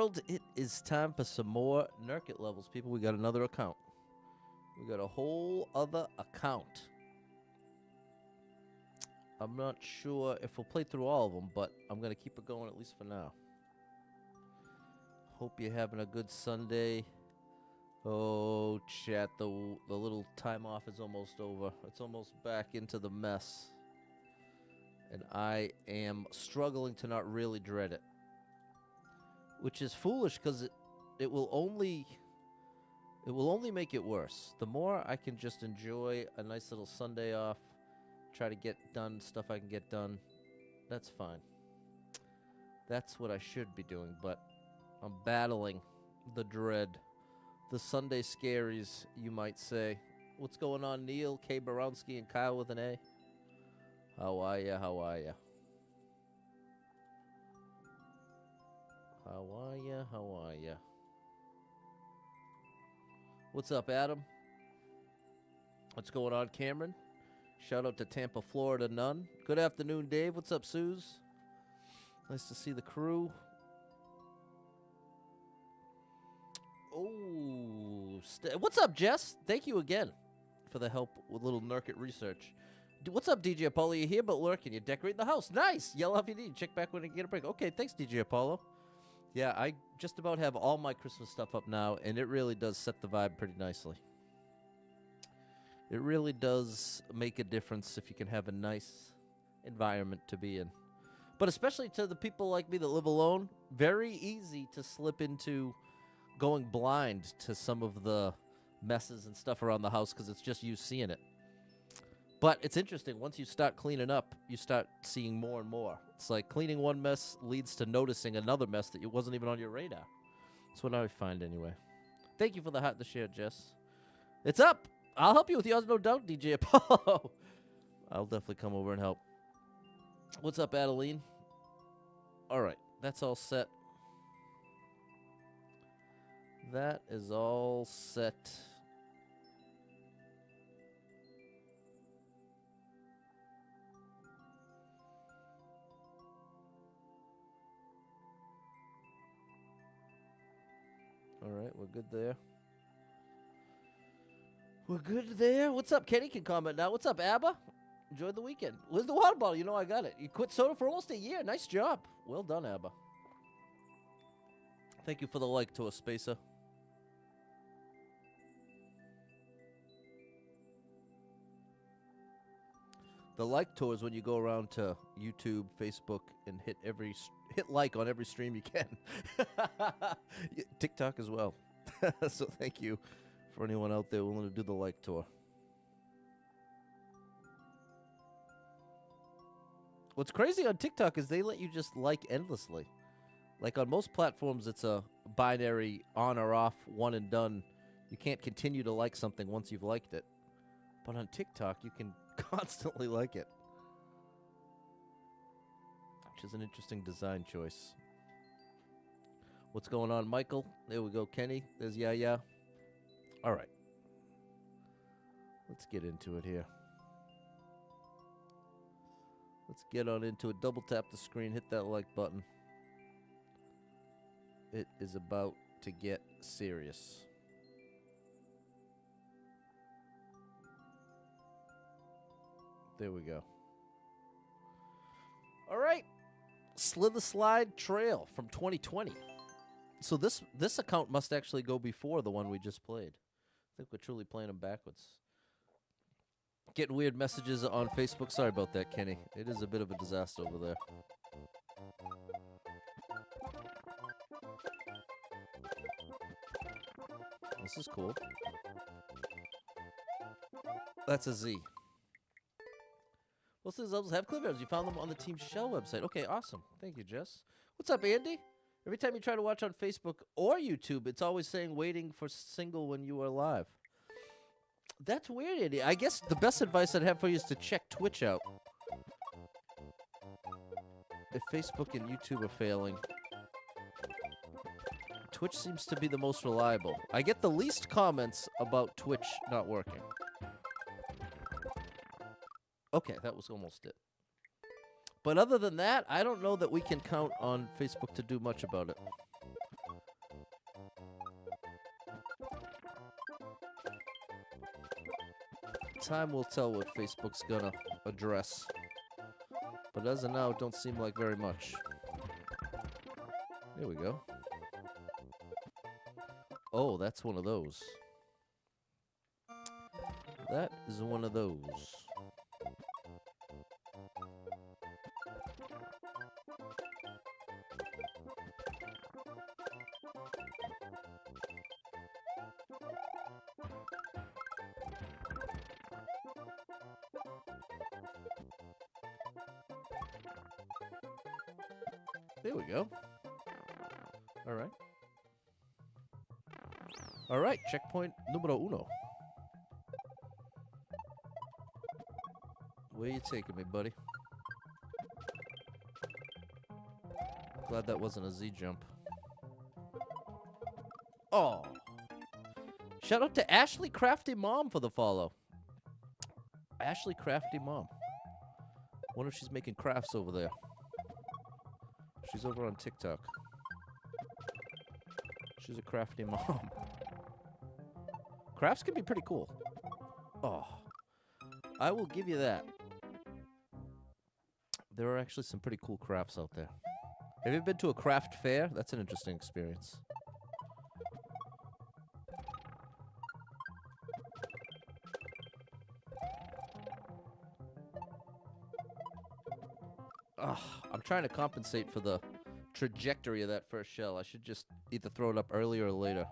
world, it is time for some more Nurkte levels, people. We got another account. We got a whole other account. I'm not sure if we'll play through all of them, but I'm going to keep it going at least for now. Hope you're having a good Sunday. Oh, chat, the little time off is almost over. It's almost back into the mess. And I am struggling to not really dread it. Which is foolish, because it will only make it worse. The more I can just enjoy a nice little Sunday off, try to get done stuff I can get done, that's fine. That's what I should be doing, but I'm battling the dread. The Sunday scaries, you might say. What's going on, Neil, K. Borowski, and Kyle with an A? How are ya? How are ya? How are ya? How are ya? What's up, Adam? What's going on, Cameron? Shout out to Tampa, Florida, None. Good afternoon, Dave. What's up, Suze? Nice to see the crew. Oh, what's up, Jess? Thank you again for the help with little Nurkte research. What's up, DJ Apollo? You here but lurking. You decorate the house. Nice. Yell if you need. Check back when you get a break. Okay, thanks, DJ Apollo. Yeah, I just about have all my Christmas stuff up now, and it really does set the vibe pretty nicely. It really does make a difference if you can have a nice environment to be in. But especially to the people like me that live alone, very easy to slip into going blind to some of the messes and stuff around the house because it's just you seeing it. But it's interesting. Once you start cleaning up, you start seeing more and more. It's like cleaning one mess leads to noticing another mess that wasn't even on your radar. That's what I find anyway. Thank you for the heart to share, Jess. It's up. I'll help you with yours, no doubt, DJ Apollo. I'll definitely come over and help. What's up, Adeline? All right, that's all set. That is all set. All right, we're good there. We're good there. What's up? Kenny can comment now. What's up, Abba? Enjoyed the weekend. Where's the water bottle? You know I got it. You quit soda for almost a year. Nice job. Well done, Abba. Thank you for the like to a spacer. The like tour is when you go around to YouTube, Facebook, and hit like on every stream you can. TikTok as well. So thank you for anyone out there willing to do the like tour. What's crazy on TikTok is they let you just like endlessly. Like on most platforms, it's a binary on or off, one and done. You can't continue to like something once you've liked it. But on TikTok, you can constantly like it. Which is an interesting design choice. What's going on, Michael? There we go, Kenny. There's Yeah. All right. Let's get into it here. Let's get on into it. Double tap the screen. Hit that like button. It is about to get serious. There we go. All right. Slither Slide Trail from 2020. So this account must actually go before the one we just played. I think we're truly playing them backwards. Getting weird messages on Facebook. Sorry about that, Kenny. It is a bit of a disaster over there. This is cool. That's a Z. Most of these levels have clip videos. You found them on the Team Shell website. Okay, awesome. Thank you, Jess. What's up, Andy? Every time you try to watch on Facebook or YouTube, it's always saying waiting for single when you are live. That's weird, Andy. I guess the best advice I'd have for you is to check Twitch out. If Facebook and YouTube are failing, Twitch seems to be the most reliable. I get the least comments about Twitch not working. Okay, that was almost it. But other than that, I don't know that we can count on Facebook to do much about it. Time will tell what Facebook's gonna address. But as of now, it don't seem like very much. There we go. Oh, that's one of those. That is one of those. There we go. All right. All right, checkpoint numero uno. Where you taking me, buddy? Glad that wasn't a Z jump. Oh. Shout out to Ashley Crafty Mom for the follow. Ashley Crafty Mom. Wonder if she's making crafts over there. She's over on TikTok. She's a crafty mom. Crafts can be pretty cool. Oh. I will give you that. There are actually some pretty cool crafts out there. Have you been to a craft fair? That's an interesting experience. I'm trying to compensate for the trajectory of that first shell. I should just either throw it up earlier or later.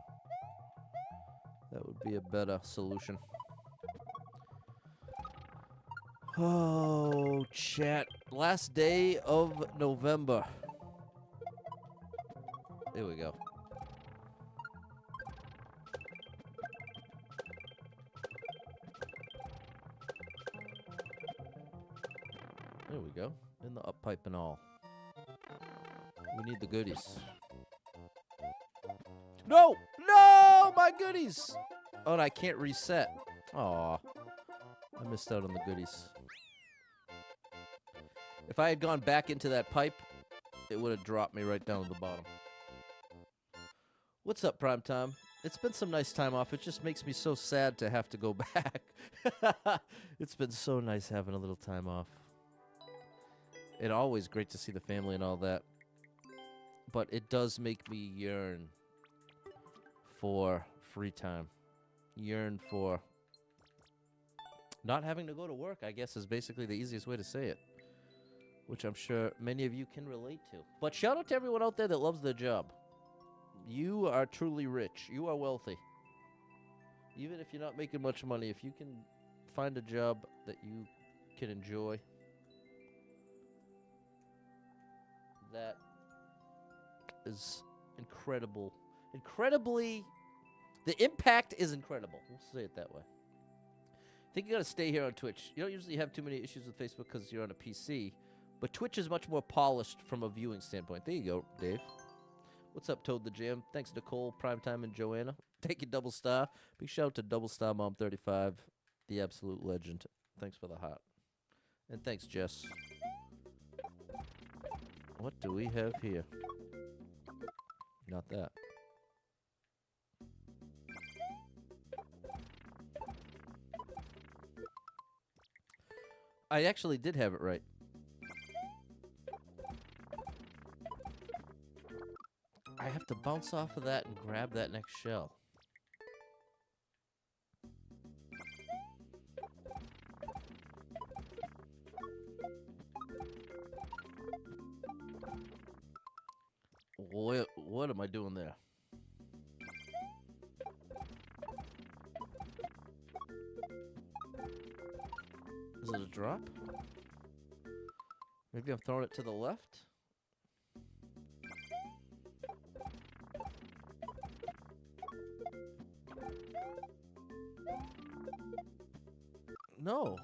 That would be a better solution. Oh, chat. Last day of November. There we go. There we go. In the up pipe and all. We need the goodies. No! No! My goodies! Oh, and I can't reset. Aw. I missed out on the goodies. If I had gone back into that pipe, it would have dropped me right down to the bottom. What's up, Primetime? It's been some nice time off. It just makes me so sad to have to go back. It's been so nice having a little time off. It's always great to see the family and all that. But it does make me yearn for free time. Yearn for not having to go to work, I guess, is basically the easiest way to say it. Which I'm sure many of you can relate to. But shout out to everyone out there that loves their job. You are truly rich. You are wealthy. Even if you're not making much money, if you can find a job that you can enjoy, that is incredible. Incredibly, the impact is incredible. We'll say it that way. I think you gotta stay here on Twitch. You don't usually have too many issues with Facebook because you're on a PC, but Twitch is much more polished from a viewing standpoint. There you go, Dave. What's up, Toad the Jam? Thanks, Nicole, Primetime, and Joanna. Thank you, Double Star. Big shout out to Double Star Mom 35, the absolute legend. Thanks for the heart. And thanks, Jess. What do we have here? Not that. I actually did have it right. I have to bounce off of that and grab that next shell. What am I doing there? Is it a drop? Maybe I'm throwing it to the left? No.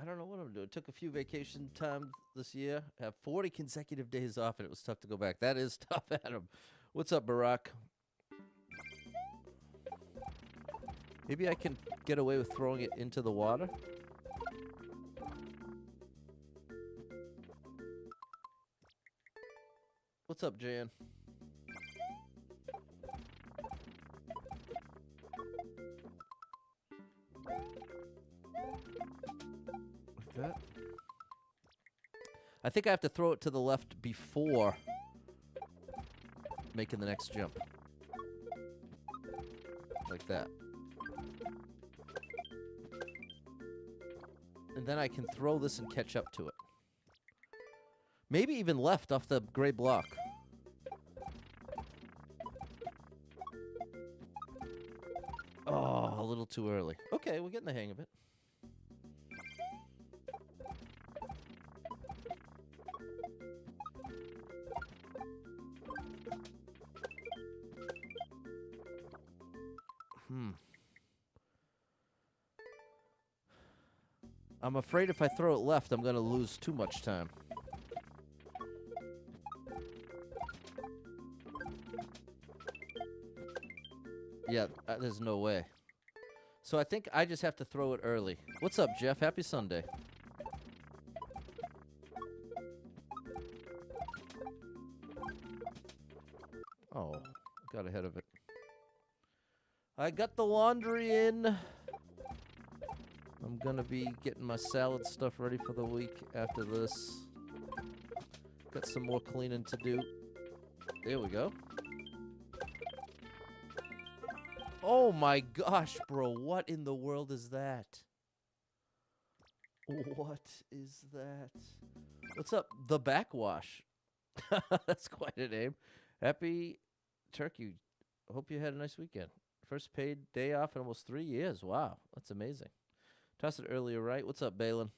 I don't know what I'm doing. Took a few vacation times this year. Have 40 consecutive days off, and it was tough to go back. That is tough, Adam. What's up, Barack? Maybe I can get away with throwing it into the water. What's up, Jan? Like that. I think I have to throw it to the left before making the next jump. Like that. And then I can throw this and catch up to it. Maybe even left off the gray block. Oh, a little too early. Okay, we're getting the hang of it. I'm afraid if I throw it left, I'm going to lose too much time. Yeah, there's no way. So I think I just have to throw it early. What's up, Jeff? Happy Sunday. Oh, got ahead of it. I got the laundry in. I'm gonna be getting my salad stuff ready for the week after this. Got some more cleaning to do. There we go. Oh my gosh, bro. What in the world is that? What is that? What's up? The Backwash. That's quite a name. Happy Turkey. Hope you had a nice weekend. First paid day off in almost 3 years. Wow, that's amazing. Tossed it earlier, right? What's up, Balin?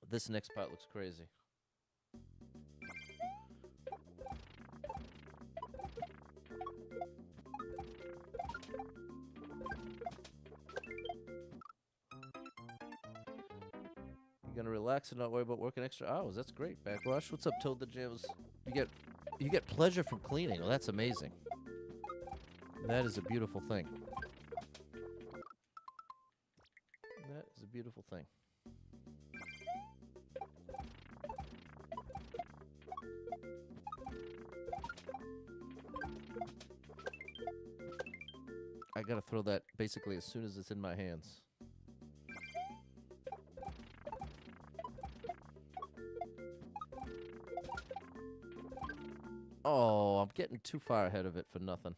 This next part looks crazy. You're gonna relax and not worry about working extra hours. That's great, Backwash. What's up, Toad the Jams? You get pleasure from cleaning. Well, that's amazing. That is a beautiful thing. That is a beautiful thing. I gotta throw that basically as soon as it's in my hands. Oh, I'm getting too far ahead of it for nothing.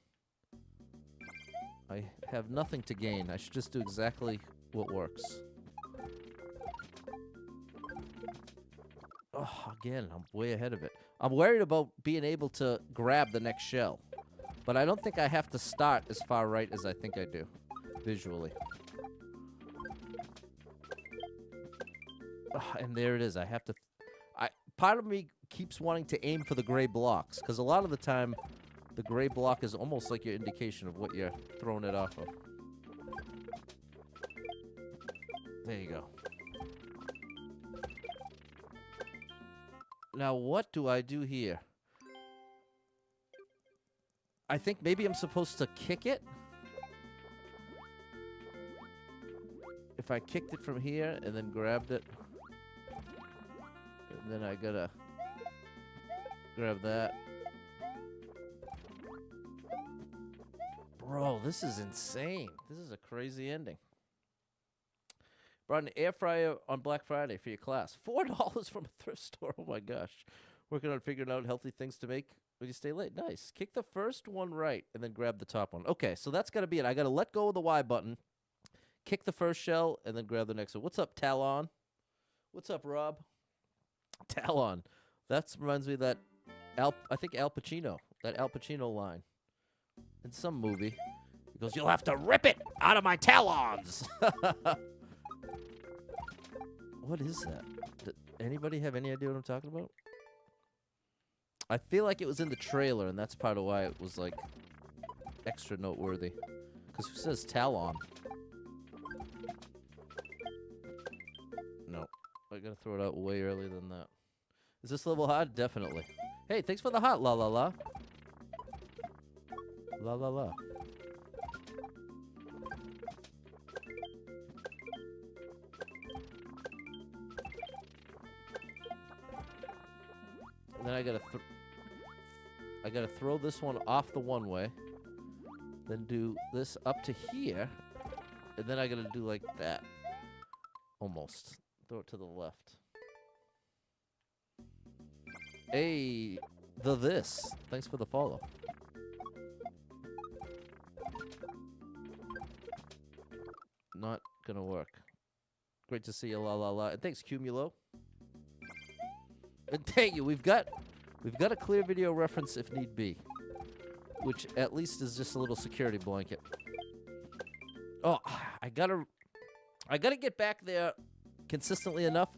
I have nothing to gain. I should just do exactly what works. Oh, again, I'm way ahead of it. I'm worried about being able to grab the next shell. But I don't think I have to start as far right as I think I do, visually. Oh, and there it is. I have to... part of me keeps wanting to aim for the gray blocks, because a lot of the time, the gray block is almost like your indication of what you're throwing it off of. There you go. Now, what do I do here? I think maybe I'm supposed to kick it. If I kicked it from here and then grabbed it. And then I gotta grab that. Bro, this is insane. This is a crazy ending. Brought an air fryer on Black Friday for your class. $4 from a thrift store. Oh my gosh. Working on figuring out healthy things to make when you stay late. Nice. Kick the first one right and then grab the top one. Okay, so that's got to be it. I got to let go of the Y button, kick the first shell, and then grab the next one. What's up, Talon? What's up, Rob? Talon. That reminds me of that, I think Al Pacino. That Al Pacino line in some movie. He goes, "You'll have to rip it out of my talons." What is that? Did anybody have any idea what I'm talking about? I feel like it was in the trailer, and that's part of why it was, like, extra noteworthy. Because who says Talon? No. I gotta throw it out way earlier than that. Is this level hard? Definitely. Hey, thanks for the hot la la la. La la la. And then I gotta throw this one off the one way. Then do this up to here. And then I gotta do like that. Almost. Throw it to the left. Hey, this. Thanks for the follow. Not gonna work. Great to see you, la la la. And thanks, Cumulo. And thank you. We've got a clear video reference if need be, which at least is just a little security blanket. Oh, I gotta get back there consistently enough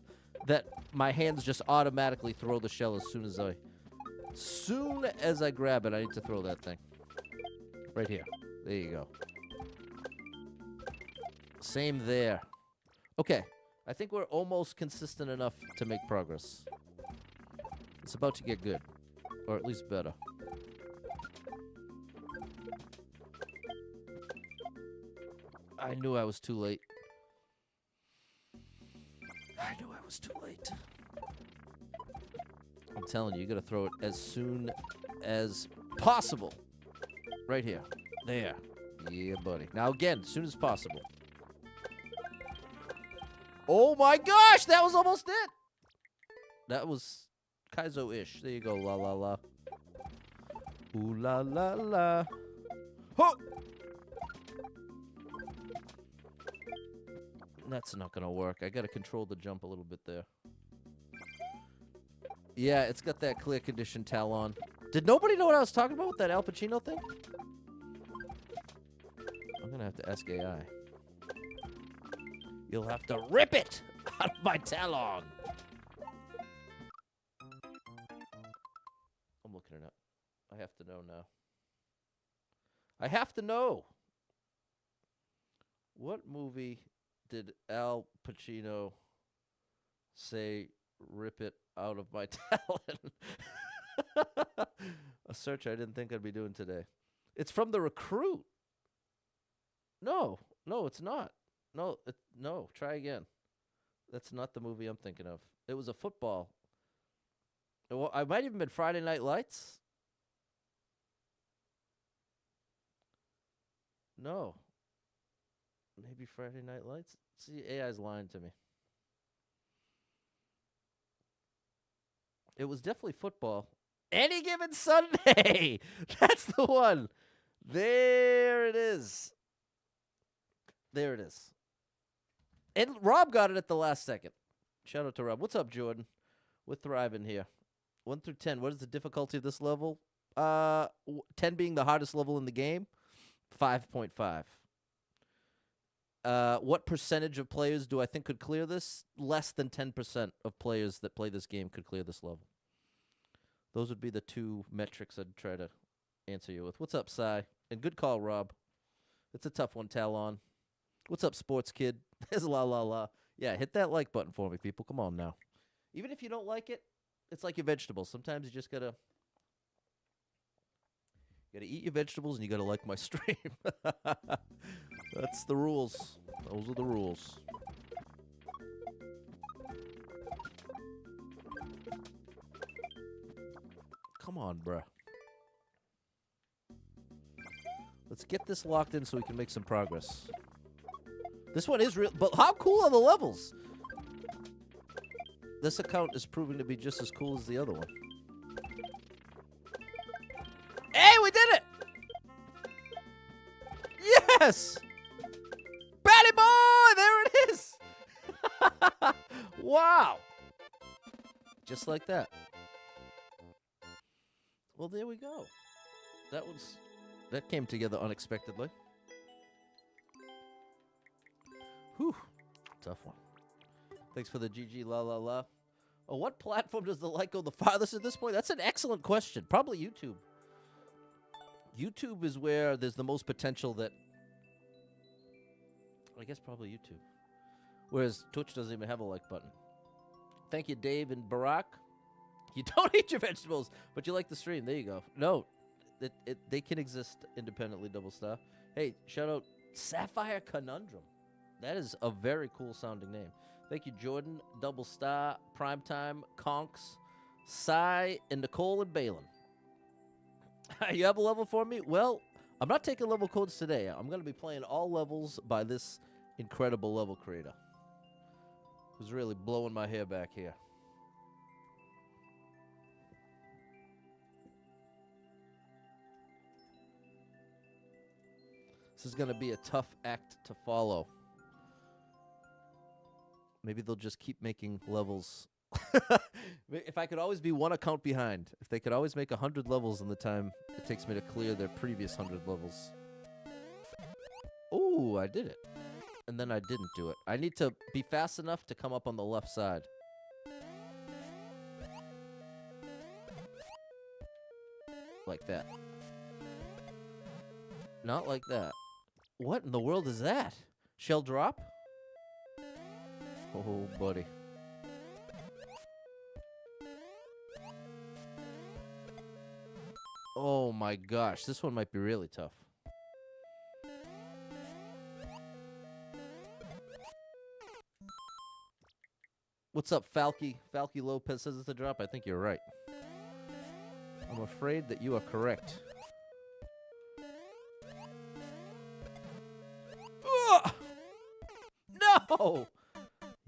that my hands just automatically throw the shell as soon as I grab it. I need to throw that thing right here. There you go. Same there. Okay, I think we're almost consistent enough to make progress. It's about to get good, or at least better. I knew I was too late. I'm telling you, you gotta throw it as soon as possible. Right here. There. Yeah, buddy. Now again, as soon as possible. Oh my gosh, that was almost it. That was Kaizo-ish. There you go, la la la. Ooh la la la. Ho! That's not gonna work. I gotta control the jump a little bit there. Yeah, it's got that clear condition talon. Did nobody know what I was talking about with that Al Pacino thing? I'm gonna have to ask AI. You'll have to rip it out of my talon. I'm looking it up. I have to know now. I have to know. What movie did Al Pacino say, rip it out of my talon? A search I didn't think I'd be doing today. It's from The Recruit. No, it's not. No, try again. That's not the movie I'm thinking of. It was a football. Well, I might even been Friday Night Lights. No. Maybe Friday Night Lights? See, AI's lying to me. It was definitely football. Any Given Sunday! That's the one. There it is. There it is. And Rob got it at the last second. Shout out to Rob. What's up, Jordan? We're thriving here. 1 through 10. What is the difficulty of this level? 10 being the hardest level in the game. 5.5. What percentage of players do I think could clear this? Less than 10% of players that play this game could clear this level. Those would be the two metrics I'd try to answer you with. What's up, Cy? And good call, Rob. It's a tough one, Talon. What's up, Sports Kid? There's la la la. Yeah, hit that like button for me, people. Come on now. Even if you don't like it, it's like your vegetables. Sometimes you just gotta eat your vegetables and you gotta like my stream. That's the rules. Those are the rules. Come on, bruh. Let's get this locked in so we can make some progress. This one is real, but how cool are the levels? This account is proving to be just as cool as the other one. Hey, we did it! Yes! Batty boy! There it is! Wow! Just like that. Well, there we go. That came together unexpectedly. Whew. Tough one. Thanks for the GG la la la. Oh, what platform does the light go the farthest at this point? That's an excellent question. Probably YouTube. YouTube is where there's the most potential that... I guess probably YouTube. Whereas Twitch doesn't even have a like button. Thank you, Dave and Barack. You don't eat your vegetables, but you like the stream. There you go. No, they can exist independently, Double Star. Hey, shout out Sapphire Conundrum. That is a very cool sounding name. Thank you, Jordan, Double Star, Primetime, Conks, Cy, and Nicole and Balin. You have a level for me? Well, I'm not taking level codes today. I'm going to be playing all levels by this incredible level creator, who's really blowing my hair back here. This is going to be a tough act to follow. Maybe they'll just keep making levels. If I could always be one account behind. If they could always make 100 levels in the time it takes me to clear their previous 100 levels. Ooh, I did it. And then I didn't do it. I need to be fast enough to come up on the left side. Like that. Not like that. What in the world is that? Shell drop? Oh, buddy. Oh my gosh, this one might be really tough. What's up, Falky? Falky Lopez says it's a drop. I think you're right. I'm afraid that you are correct. Ugh! No!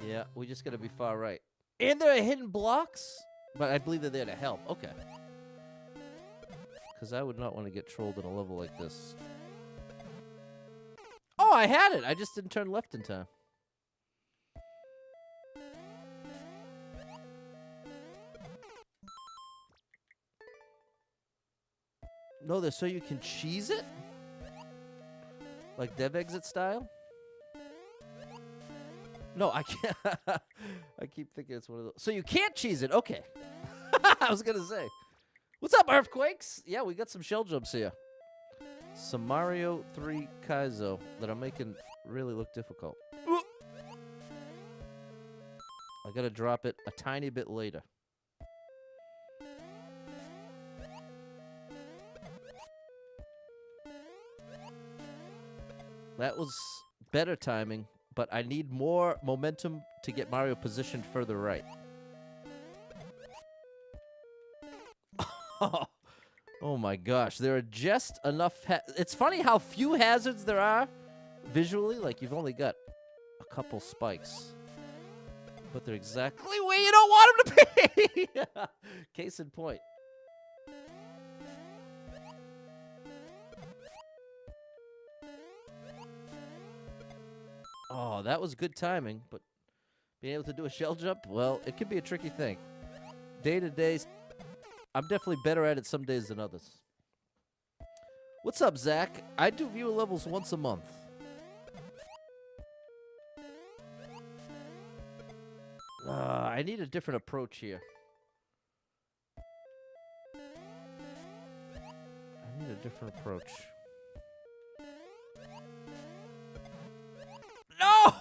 Yeah, we just gotta be far right. And there are hidden blocks? But I believe they're there to help. Okay. Because I would not want to get trolled in a level like this. Oh, I had it! I just didn't turn left in time. No, they're so you can cheese it? Like dev exit style? No, I can't. I keep thinking it's one of those. So you can't cheese it. Okay. I was going to say. What's up, Earthquakes? Yeah, we got some shell jumps here. Some Mario 3 Kaizo that are making really look difficult. I got to drop it a tiny bit later. That was better timing, but I need more momentum to get Mario positioned further right. Oh my gosh, there are just enough. It's funny how few hazards there are visually. Like, you've only got a couple spikes, but they're exactly where you don't want them to be. Case in point. Oh, that was good timing, but being able to do a shell jump, well, it can be a tricky thing. Day to day, I'm definitely better at it some days than others. What's up, Zach? I do viewer levels once a month. I need a different approach here. I need a different approach. No!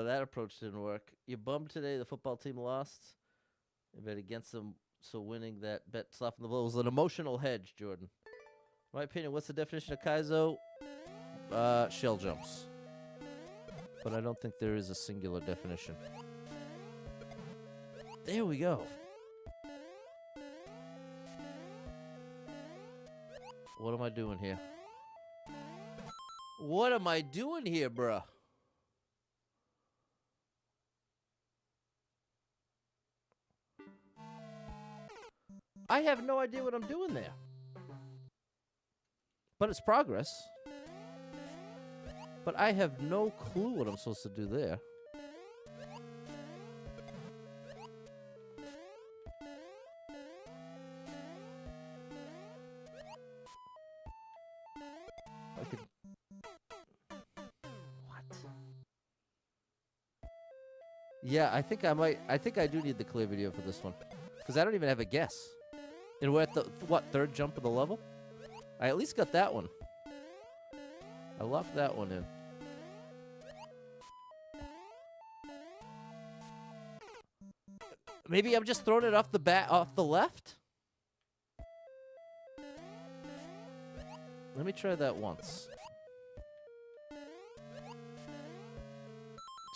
That approach didn't work. You bummed today the football team lost. You bet against them, so winning that bet softened the blow was an emotional hedge, Jordan. In my opinion, what's the definition of Kaizo? Shell jumps. But I don't think there is a singular definition. There we go. What am I doing here? What am I doing here, bruh? I have no idea what I'm doing there. But it's progress. But I have no clue what I'm supposed to do there. I could... What? Yeah, I think I do need the clear video for this one. Because I don't even have a guess. And we're at the, what, third jump of the level? I at least got that one. I locked that one in. Maybe I'm just throwing it off the left? Let me try that once.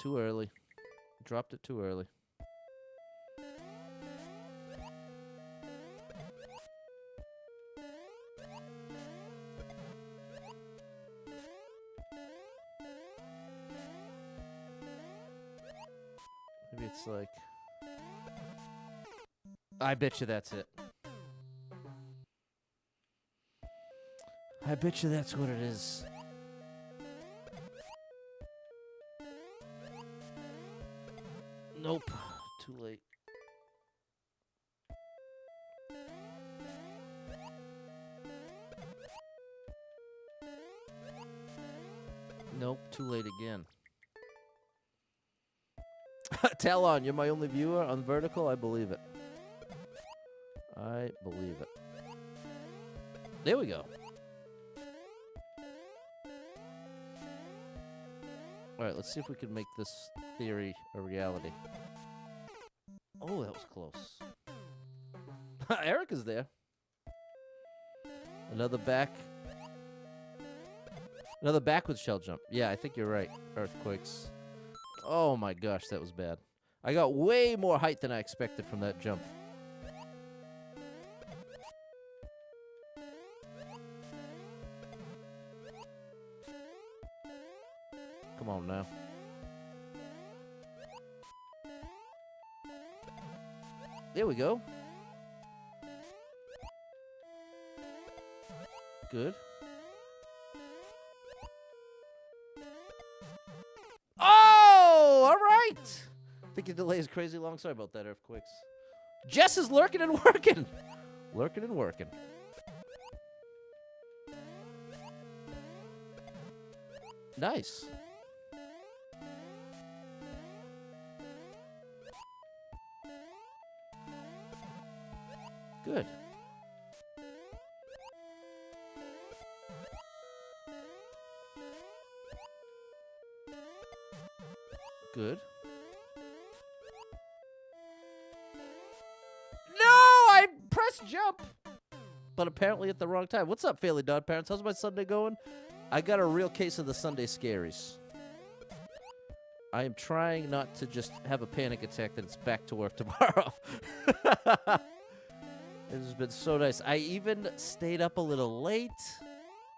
Too early. Dropped it too early. It's like... I bet you that's it. I bet you that's what it is. Nope. Too late. Nope. Too late again. Talon, you're my only viewer on vertical? I believe it. I believe it. There we go. Alright, let's see if we can make this theory a reality. Oh, that was close. Erica's there. Another back. Another backwards shell jump. Yeah, I think you're right. Earthquakes. Oh my gosh, that was bad. I got way more height than I expected from that jump. Come on now. There we go. Good. Oh, all right. I think your delay is crazy long. Sorry about that, Earthquakes. Jess is lurking and working. Lurking and working. Nice. Good. Good. No! I pressed jump! But apparently at the wrong time. What's up, Fairly Dog Parents? How's my Sunday going? I got a real case of the Sunday scaries. I am trying not to just have a panic attack that it's back to work tomorrow. It has been so nice. I even stayed up a little late,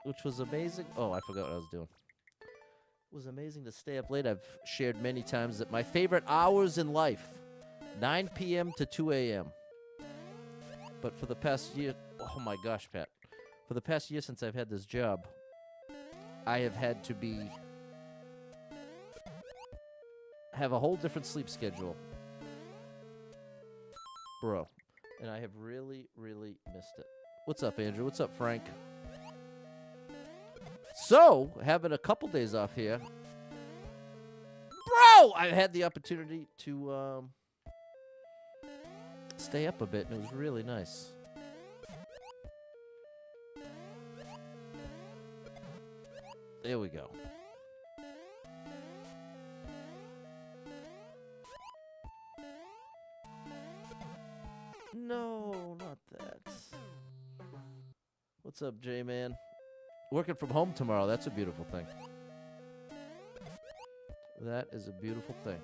which was amazing. Oh, I forgot what I was doing. It was amazing to stay up late. I've shared many times that my favorite hours in life, 9 p.m. to 2 a.m. But for the past year, oh my gosh, Pat. For the past year since I've had this job, I have had to have a whole different sleep schedule. Bro. And I have really, really missed it. What's up, Andrew? What's up, Frank? So, having a couple days off here. Bro! I had the opportunity to stay up a bit, and it was really nice. There we go. No, not that. What's up, J-Man? Working from home tomorrow. That's a beautiful thing. That is a beautiful thing.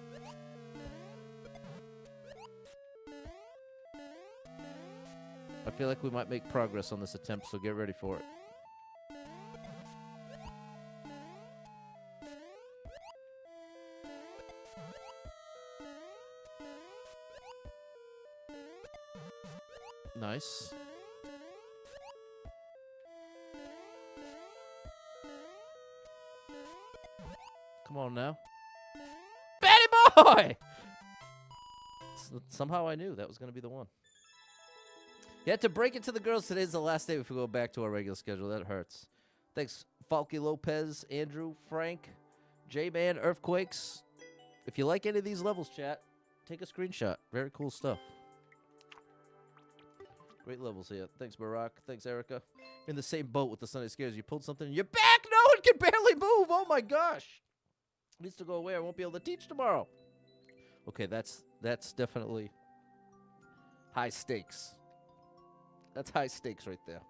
I feel like we might make progress on this attempt, so get ready for it. Nice. Come on now. Betty boy! Somehow I knew that was going to be the one. You had to break it to the girls. Today's the last day if we go back to our regular schedule. That hurts. Thanks, Falky Lopez, Andrew, Frank, J-Man, Earthquakes. If you like any of these levels, chat, take a screenshot. Very cool stuff. Great levels here. Thanks, Barack. Thanks, Erica. In the same boat with the Sunday Scares. You pulled something in your back. No one can barely move. Oh, my gosh. It needs to go away. I won't be able to teach tomorrow. Okay, that's definitely high stakes. That's high stakes right there.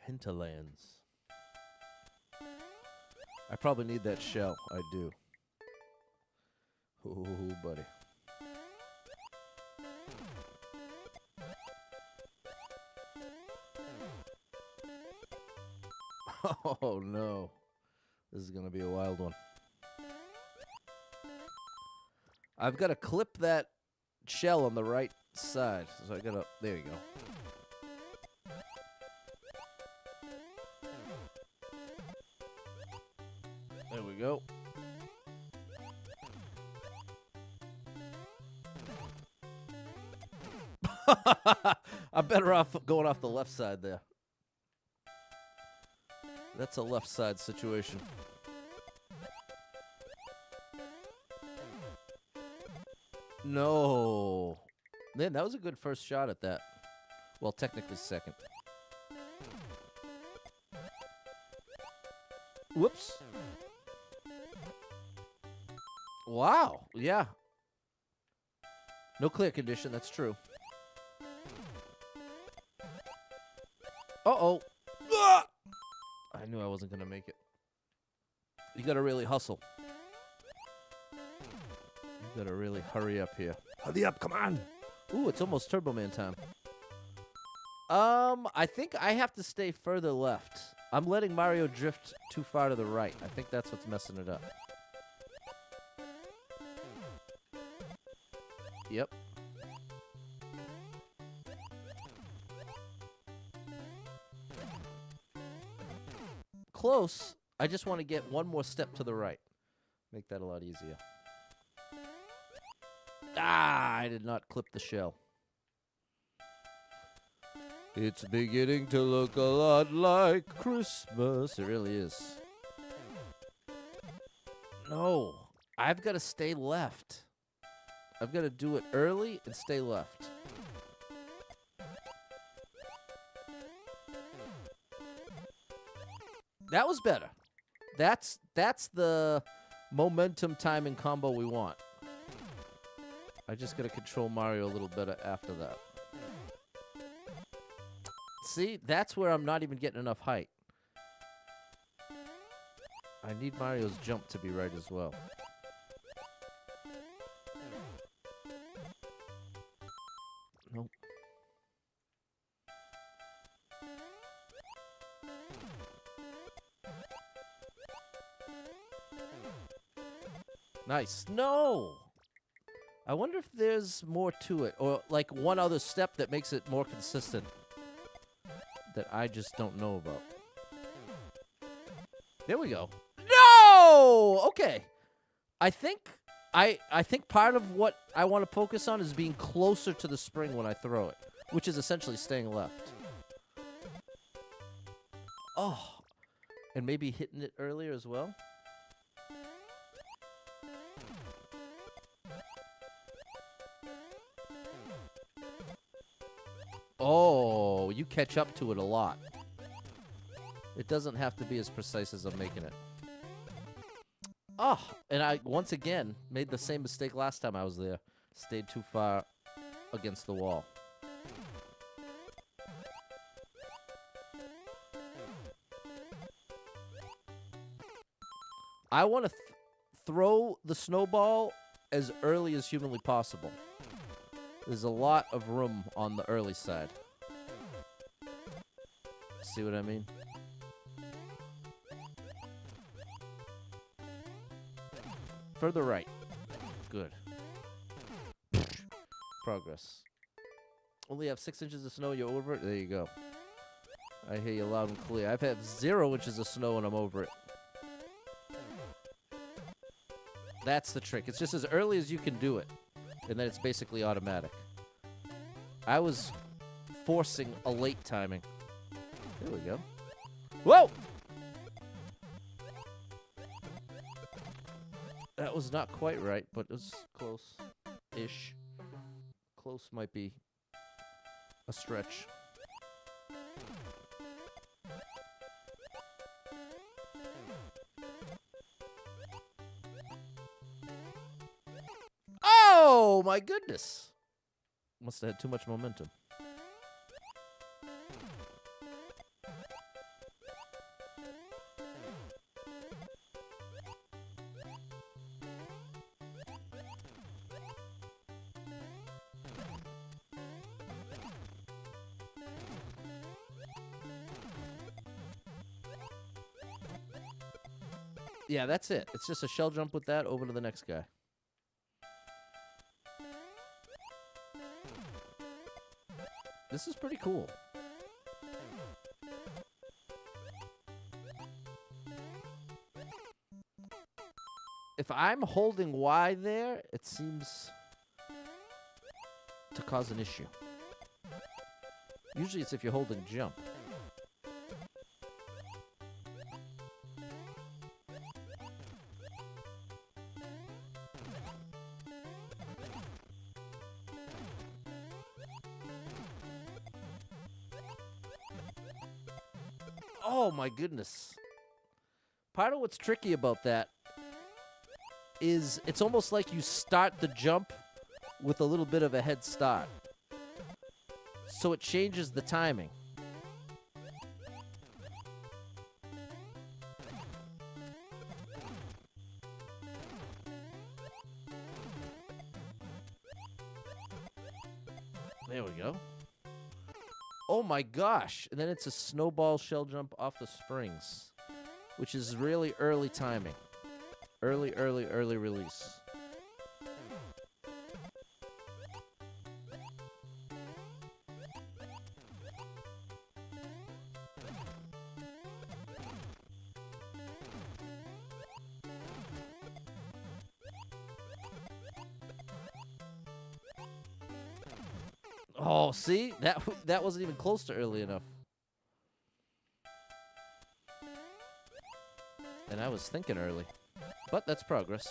Hinterlands. I probably need that shell. I do. Oh, buddy. Oh, no. This is going to be a wild one. I've got to clip that shell on the right side. So I got to... There you go. There we go. I'm better off going off the left side there. That's a left side situation. No. Man, that was a good first shot at that. Well, technically second. Whoops. Wow. Yeah. No clear condition, that's true. Uh-oh. Ah! I knew I wasn't going to make it. You got to really hustle. You got to really hurry up here. Hurry up, come on. Ooh, it's almost Turbo Man time. I think I have to stay further left. I'm letting Mario drift too far to the right. I think that's what's messing it up. Yep. Close. I just want to get one more step to the right. Make that a lot easier. Ah, I did not clip the shell. It's beginning to look a lot like Christmas. It really is. No, I've got to stay left. I've got to do it early and stay left. That was better. That's the momentum timing combo we want. I just got to control Mario a little better after that. See, that's where I'm not even getting enough height. I need Mario's jump to be right as well. Nope. Nice. No! I wonder if there's more to it, or like one other step that makes it more consistent that I just don't know about. There we go. No! Okay. I think part of what I want to focus on is being closer to the spring when I throw it, which is essentially staying left. Oh. And maybe hitting it earlier as well. Oh, you catch up to it a lot. It doesn't have to be as precise as I'm making it. Oh, and I, once again, made the same mistake last time I was there. Stayed too far against the wall. I want to throw the snowball as early as humanly possible. There's a lot of room on the early side. See what I mean? Further right. Good. Progress. Only have 6 inches of snow, you're over it? There you go. I hear you loud and clear. I've had 0 inches of snow and I'm over it. That's the trick. It's just as early as you can do it. And then it's basically automatic. I was forcing a late timing. There we go. Whoa! That was not quite right, but it was close-ish. Close might be a stretch. Oh, my goodness. Must have had too much momentum. Yeah, that's it. It's just a shell jump with that over to the next guy. This is pretty cool. If I'm holding Y there, it seems to cause an issue. Usually it's if you're holding jump. Oh my goodness. Part of what's tricky about that is it's almost like you start the jump with a little bit of a head start. So it changes the timing. There we go. Oh my gosh. And then it's a snowball shell jump off the springs, which is really early timing. Early release. Oh, see? That wasn't even close to early enough. And I was thinking early. But that's progress.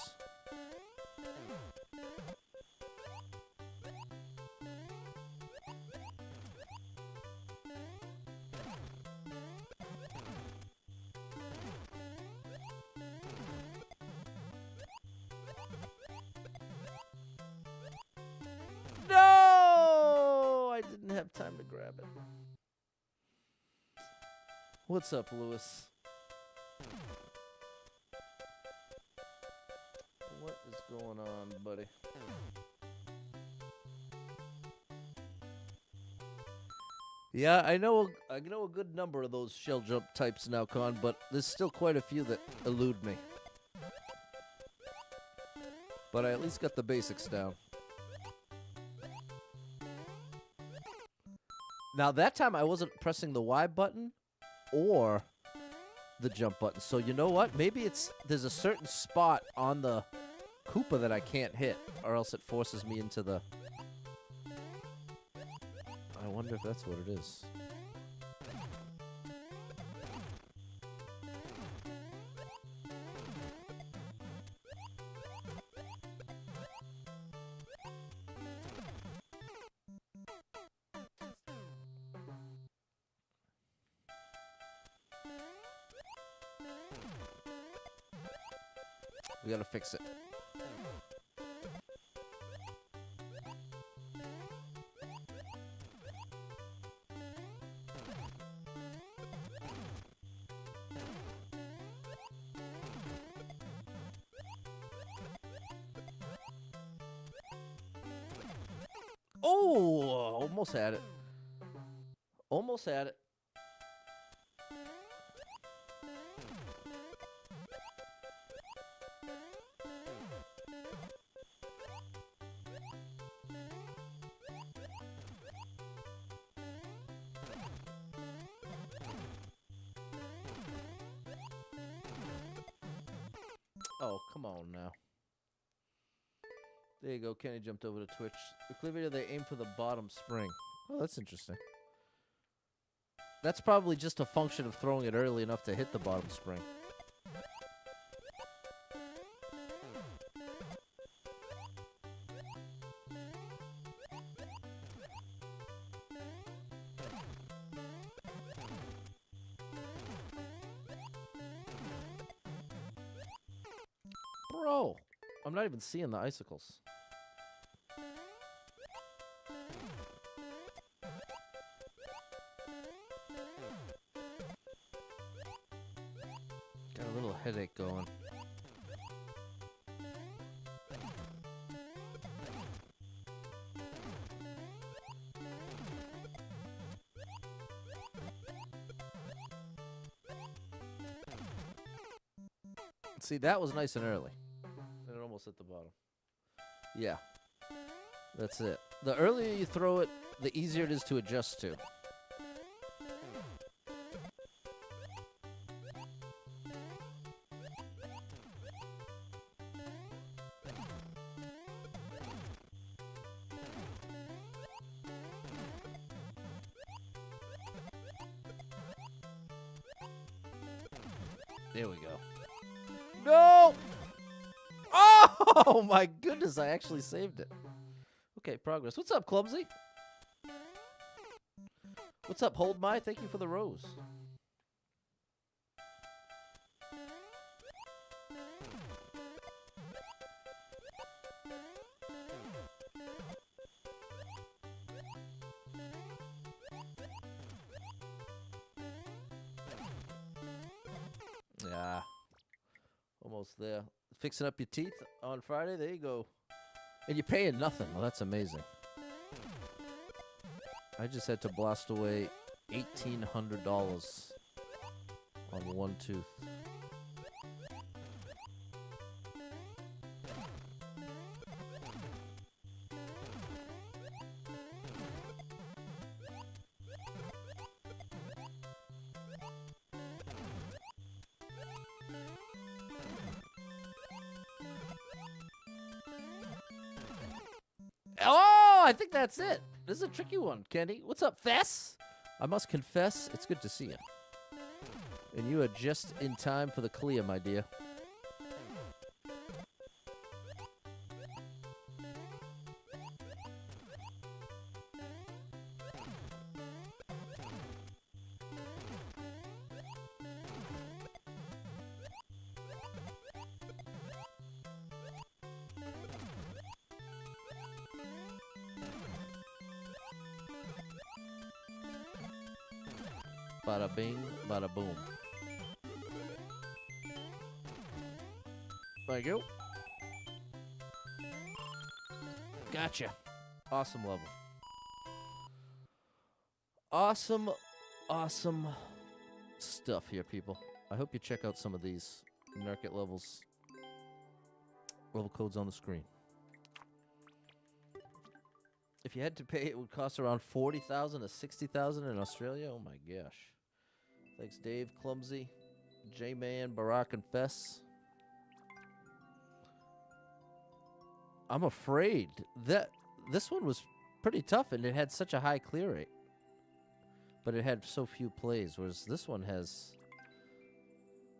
No! I didn't have time to grab it. What's up, Lewis? What is going on, buddy? Yeah, I know a good number of those shell jump types now, Con, but there's still quite a few that elude me. But I at least got the basics down. Now, that time I wasn't pressing the Y button or the jump button. So you know what? Maybe there's a certain spot on the Koopa that I can't hit, or else it forces me into the... I wonder if that's what it is. We gotta fix it. Oh, almost had it. Almost had it. Oh, come on now. There you go. Kenny jumped over to Twitch. The clear video, they aim for the bottom spring. Oh, that's interesting. That's probably just a function of throwing it early enough to hit the bottom spring. Bro, I'm not even seeing the icicles. Got a little headache going. See, that was nice and early. And it almost hit the bottom. Yeah. That's it. The earlier you throw it, the easier it is to adjust to. There we go. No! Oh my goodness, I actually saved it. Okay, progress. What's up, Clumsy? What's up, Hold My? Thank you for the rose. Yeah. Almost there. Fixing up your teeth on Friday? There you go. And you're paying nothing. Well, that's amazing. I just had to blast away $1,800 on one tooth. Oh, I think that's it. This is a tricky one, Kenny. What's up, Fess? I must confess, it's good to see you. And you are just in time for the clear, my dear. Bada bing, bada boom. Thank you. Gotcha. Awesome level. Awesome, awesome stuff here, people. I hope you check out some of these Nurkte levels. Level codes on the screen. If you had to pay, it would cost around $40,000 to $60,000 in Australia. Oh my gosh. Thanks, Dave, Clumsy, J-Man, Barack, and Fess. I'm afraid that this one was pretty tough, and it had such a high clear rate. But it had so few plays, whereas this one has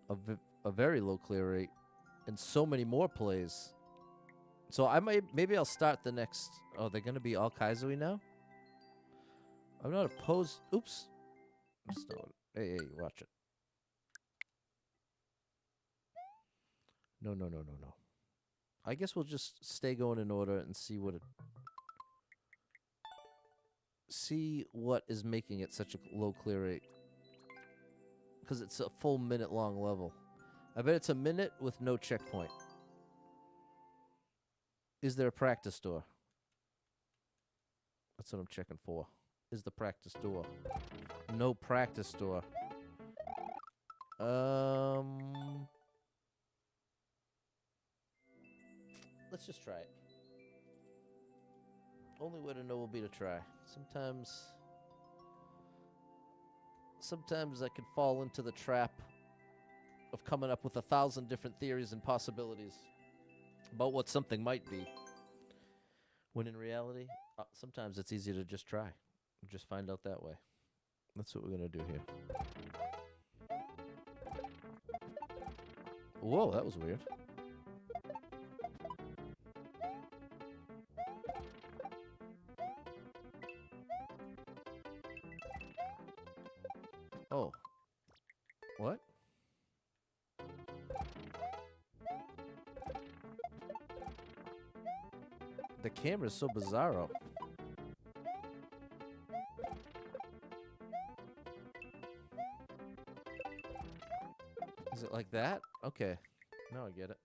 a very low clear rate and so many more plays. So maybe I'll start the next. Oh, they're gonna be all Kaizui now. I'm not opposed. Oops. Hey, watch it. No. I guess we'll just stay going in order and see what is making it such a low clear rate. Because it's a full minute-long level. I bet it's a minute with no checkpoint. Is there a practice door? That's what I'm checking for. Is the practice door? No practice door. Let's just try it. Only way to know will be to try. Sometimes I can fall into the trap of coming up with 1,000 different theories and possibilities about what something might be. When in reality, sometimes it's easier to just try. Just find out that way. That's what we're going to do here. Whoa, that was weird. Oh. What? The camera's so bizarro. Is it like that? Okay. Now I get it.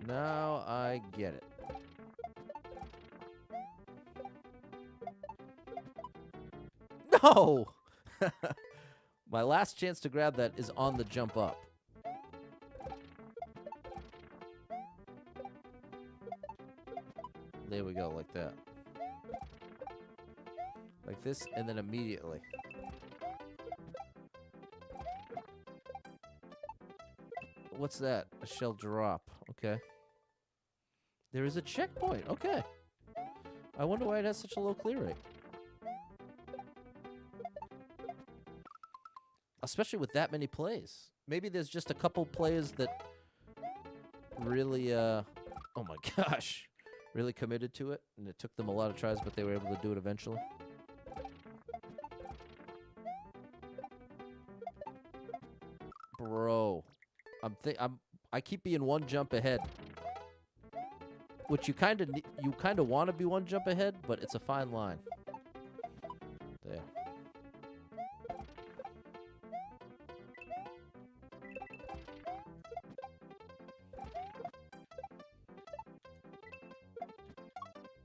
Now I get it. No! My last chance to grab that is on the jump up. There we go, like that. Like this, and then immediately. What's that? A shell drop. Okay. There is a checkpoint. Okay. I wonder why it has such a low clear rate. Especially with that many plays. Maybe there's just a couple players that really, oh my gosh, really committed to it, and it took them a lot of tries, but they were able to do it eventually. Bro, I keep being one jump ahead, which you kind of want to be one jump ahead, but it's a fine line. There.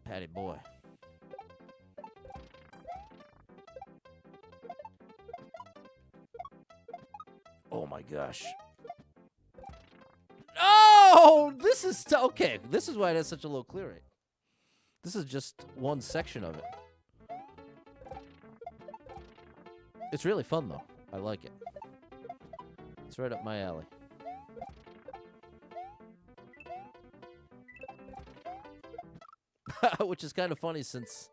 Patty boy. Oh my gosh. No! This is okay. This is why it has such a low clear rate. This is just one section of it. It's really fun though. I like it. It's right up my alley. Which is kind of funny since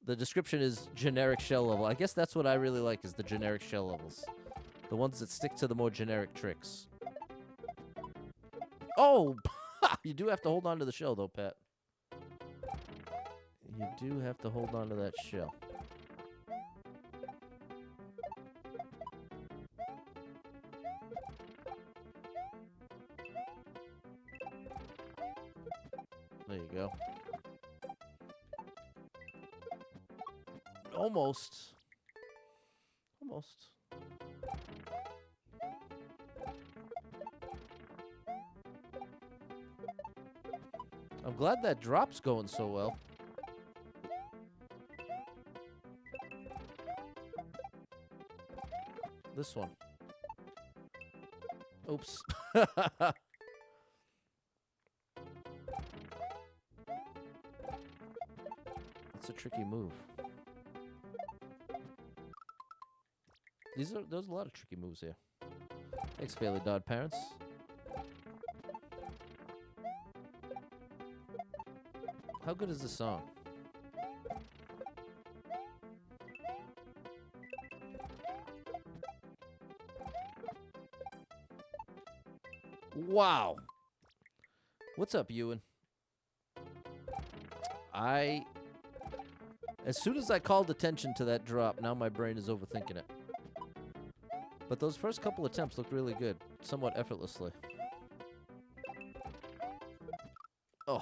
the description is generic shell level. I guess that's what I really like, is the generic shell levels. The ones that stick to the more generic tricks. Oh! You do have to hold on to the shell, though, Pat. You do have to hold on to that shell. There you go. Almost. Almost. I'm glad that drop's going so well. This one. Oops. It's a tricky move. There's a lot of tricky moves here. Thanks, Fairly Dodd parents. How good is this song? Wow. What's up, Ewan? As soon as I called attention to that drop, now my brain is overthinking it. But those first couple attempts looked really good, somewhat effortlessly. Oh.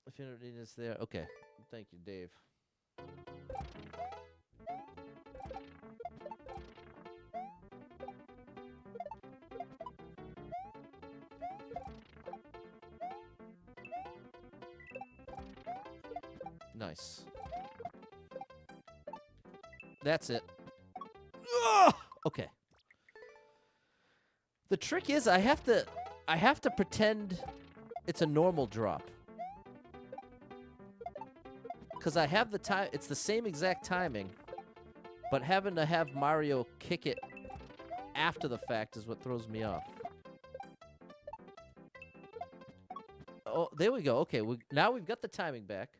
If you don't need this there, okay. Thank you, Dave. Nice. That's it. Ugh! Okay. The trick is I have to pretend it's a normal drop. Because I have the time, it's the same exact timing, but having to have Mario kick it after the fact is what throws me off. Oh, there we go. Okay, now we've got the timing back.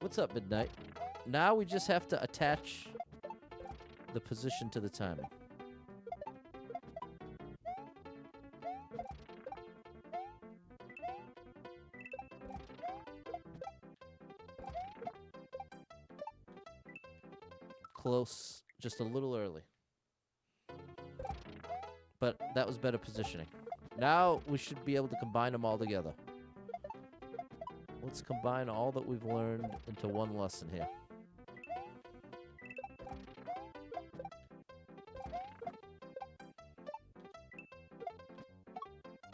What's up, Midnight? Now we just have to attach the position to the timing. Close, just a little early. But that was better positioning. Now we should be able to combine them all together. Let's combine all that we've learned into one lesson here.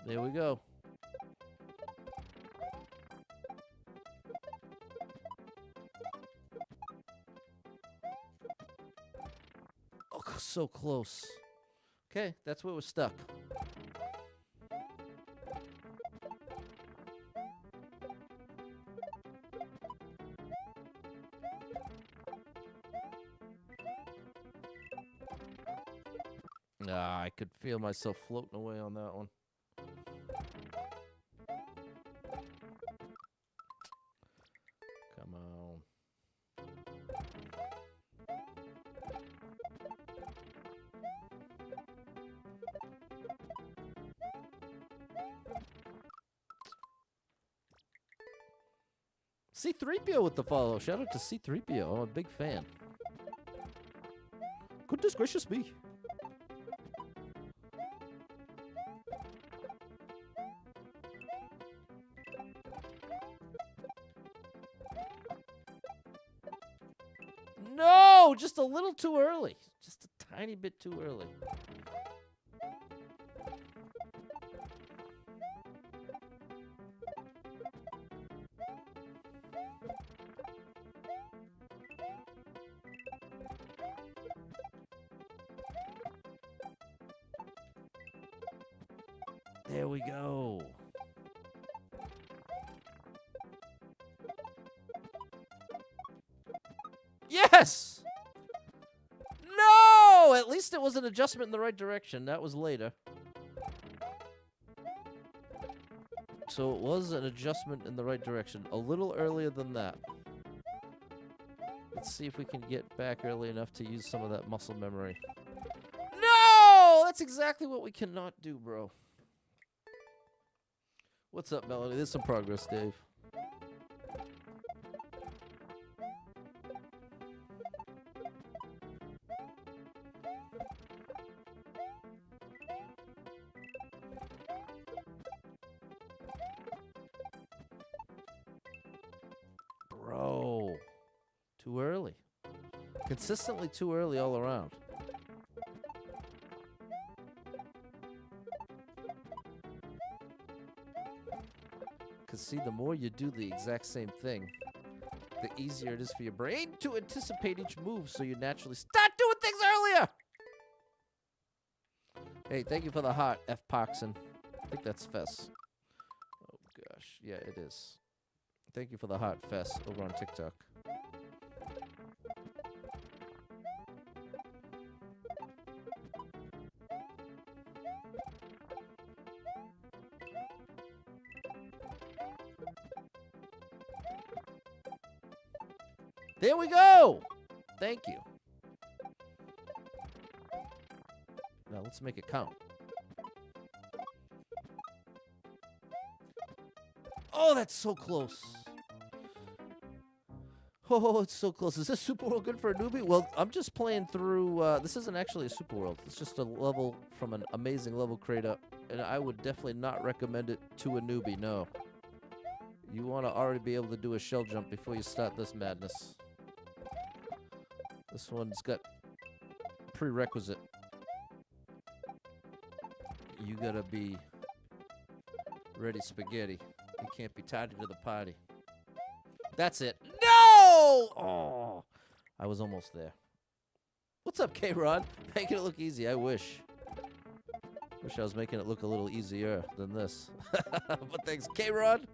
There we go. Oh, so close. Okay, that's where we're stuck. Ah, I could feel myself floating away on that one. Come on. C-3PO with the follow. Shout out to C-3PO. I'm a big fan. Goodness gracious me. No, just a little too early. Just a tiny bit too early. There we go. Yes! No! At least it was an adjustment in the right direction. That was later. So it was an adjustment in the right direction. A little earlier than that. Let's see if we can get back early enough to use some of that muscle memory. No! That's exactly what we cannot do, bro. What's up, Melanie? There's some progress, Dave. Bro. Too early. Consistently too early all around. Because, see, the more you do the exact same thing, the easier it is for your brain to anticipate each move, so you naturally start doing things earlier. Hey, thank you for the heart, F. Poxon. I think that's Fess. Oh, gosh. Yeah, it is. Thank you for the heart, Fess, over on TikTok. There we go. Thank you. Now let's make it count. Oh, that's so close. Oh, it's so close. Is this Super World good for a newbie? Well, I'm just playing through... this isn't actually a Super World. It's just a level from an amazing level creator. And I would definitely not recommend it to a newbie, no. You want to already be able to do a shell jump before you start this madness. This one's got prerequisite. You gotta be ready spaghetti. You can't be tied to the party. That's it. No! Oh, I was almost there. What's up, K-Rod? Making it look easy. I wish. Wish I was making it look a little easier than this. But thanks, K-Rod.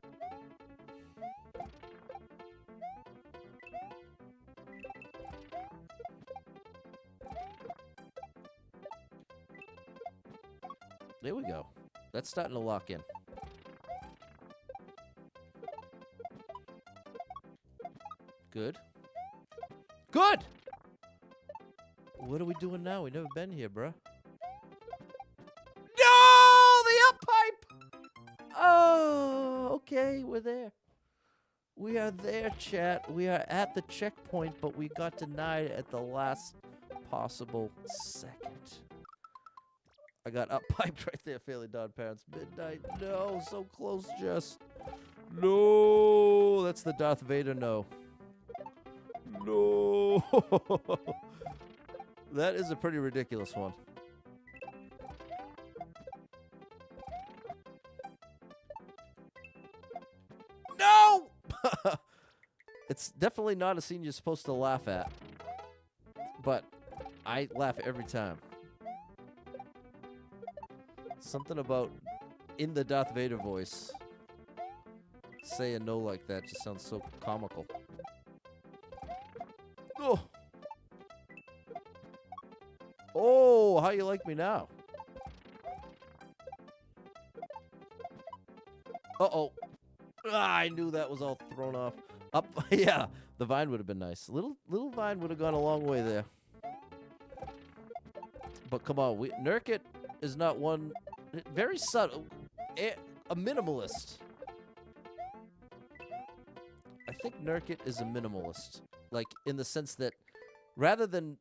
There we go. That's starting to lock in. Good. Good! What are we doing now? We've never been here, bruh. No! The up pipe! Oh, okay, we're there. We are there, chat. We are at the checkpoint, but we got denied at the last possible second. I got up piped right there, Fairly Dawn Parents. Midnight. No, so close, Jess. No, that's the Darth Vader no. No. That is a pretty ridiculous one. It's definitely not a scene you're supposed to laugh at. But I laugh every time. Something about in the Darth Vader voice saying no like that just sounds so comical. Oh! Oh, how you like me now? Uh-oh. Ah, I knew that was all thrown off. Up, yeah, the vine would have been nice. Little vine would have gone a long way there. But come on, Nurkte is not one... Very subtle. A minimalist. I think Nurkte is a minimalist. Like, in the sense that rather than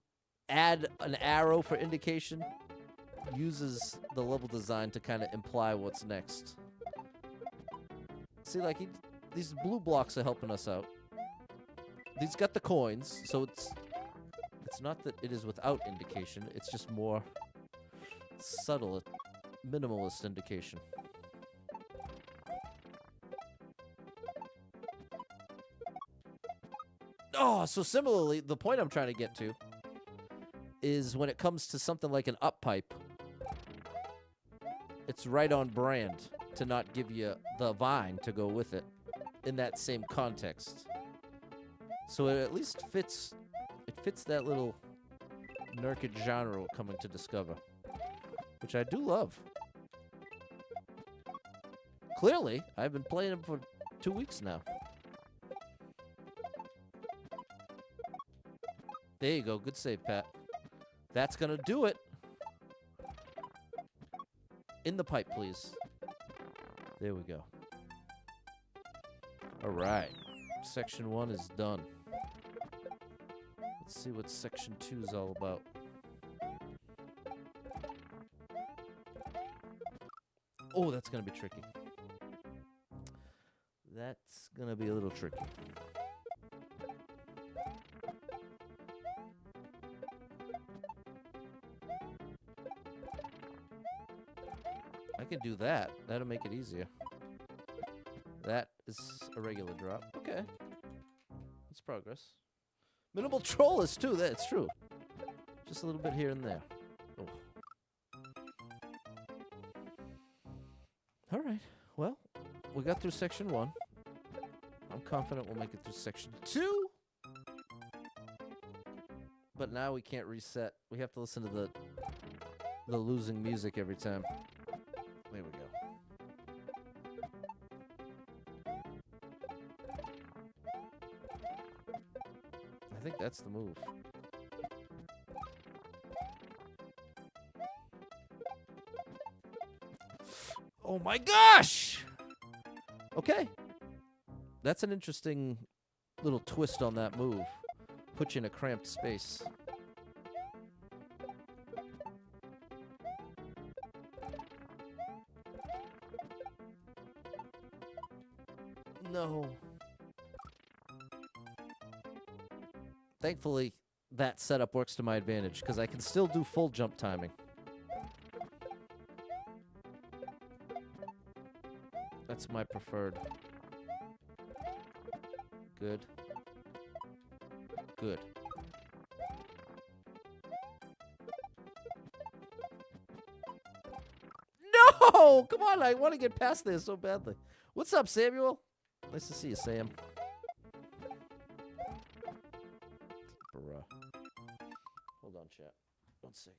add an arrow for indication, uses the level design to kind of imply what's next. See, like, these blue blocks are helping us out. These got the coins, so it's not that it is without indication. It's just more subtle, minimalist indication. Oh, so similarly, the point I'm trying to get to is when it comes to something like an up pipe, it's right on brand to not give you the vine to go with it in that same context. So it at least fits, it fits that little Nurkte genre we're coming to discover, which I do love. Clearly, I've been playing him for 2 weeks now. There you go. Good save, Pat. That's going to do it. In the pipe, please. There we go. All right. Section 1 is done. Let's see what Section 2 is all about. Oh, that's going to be tricky. That's going to be a little tricky. I can do that. That'll make it easier. That is a regular drop. Okay. It's progress. Minimal trollers, too. That's true. Just a little bit here and there. Oh. All right. Well, we got through Section 1. I'm confident we'll make it through Section 2. But now we can't reset. We have to listen to the losing music every time. There we go. I think that's the move. Oh my gosh! Okay. That's an interesting little twist on that move. Put you in a cramped space. No. Thankfully, that setup works to my advantage, because I can still do full jump timing. That's my preferred. Good. Good. No! Come on, I want to get past this so badly. What's up, Samuel? Nice to see you, Sam. Bruh. Hold on, chat. 1 second.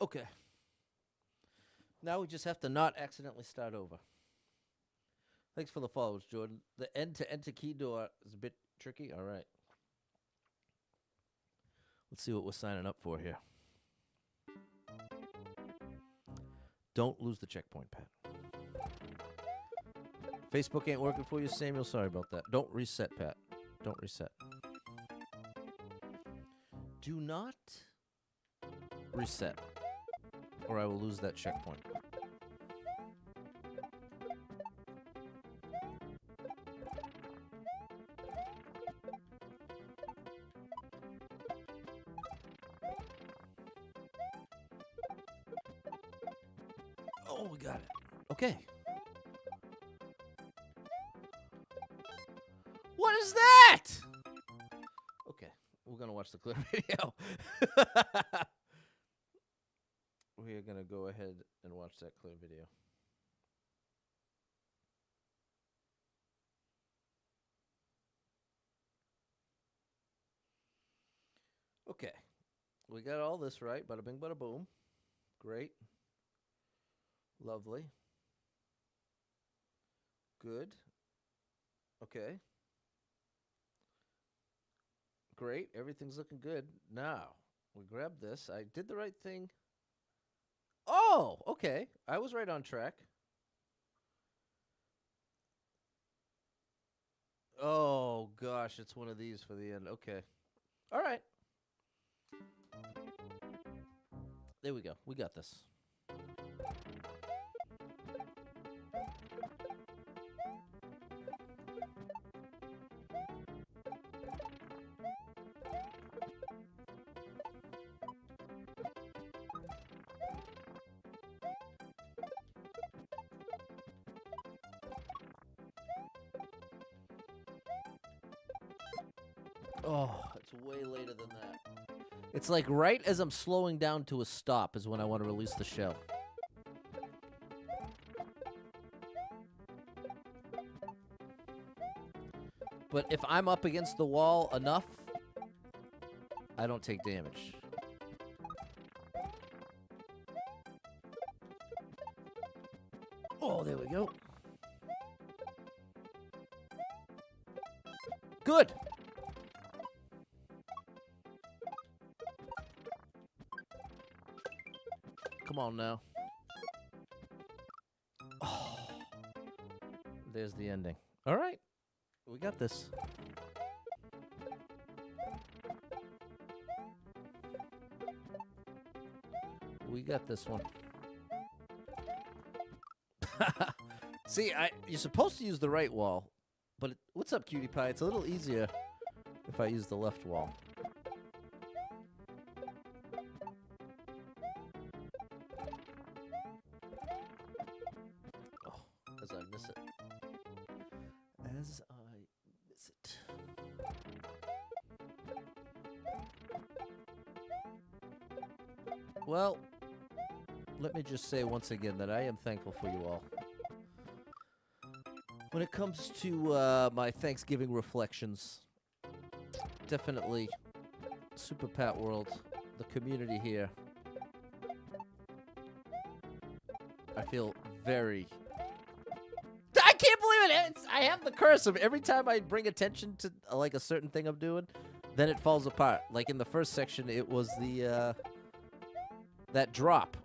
Okay. Now we just have to not accidentally start over. Thanks for the follows, Jordan. The end-to-enter key door is a bit tricky. All right. Let's see what we're signing up for here. Don't lose the checkpoint, Pat. Facebook ain't working for you, Samuel. Sorry about that. Don't reset, Pat. Don't reset. Do not reset, or I will lose that checkpoint. Oh, we got it. Okay. What is that? Okay, we're going to watch the clear video. We are going to go ahead and watch that clear video. Okay, we got all this right. Bada bing, bada boom. Great. Lovely. Good. Okay. Great. Everything's looking good. Now, we grab this. I did the right thing. Oh, okay. I was right on track. Oh, gosh. It's one of these for the end. Okay. All right. There we go. We got this. Oh, it's way later than that. It's like right as I'm slowing down to a stop is when I want to release the shell. But if I'm up against the wall enough, I don't take damage. Oh, there we go. Good. Come on now. Oh. There's the ending. All right. We got this. We got this one. See, you're supposed to use the right wall, but what's up, cutie pie? It's a little easier if I use the left wall. Oh, as I miss it. As I miss it. Well, let me just say once again that I am thankful for you all. When it comes to my Thanksgiving reflections, definitely Super Pat World, the community here. I feel very... I can't believe it! I have the curse of every time I bring attention to like a certain thing I'm doing, then it falls apart. Like in the first section, it was the that drop.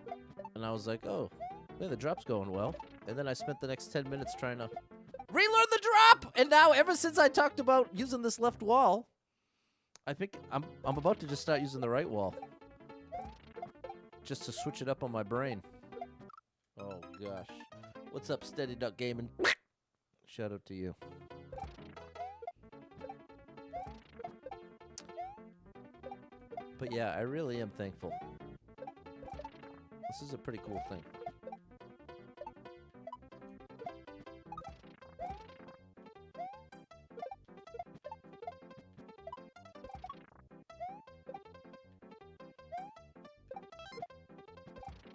And I was like, oh, yeah, the drop's going well. And then I spent the next 10 minutes trying to relearn the drop! And now, ever since I talked about using this left wall, I think I'm about to just start using the right wall. Just to switch it up on my brain. Oh, gosh. What's up, Steady Duck Gaming? Shout out to you. But yeah, I really am thankful. This is a pretty cool thing.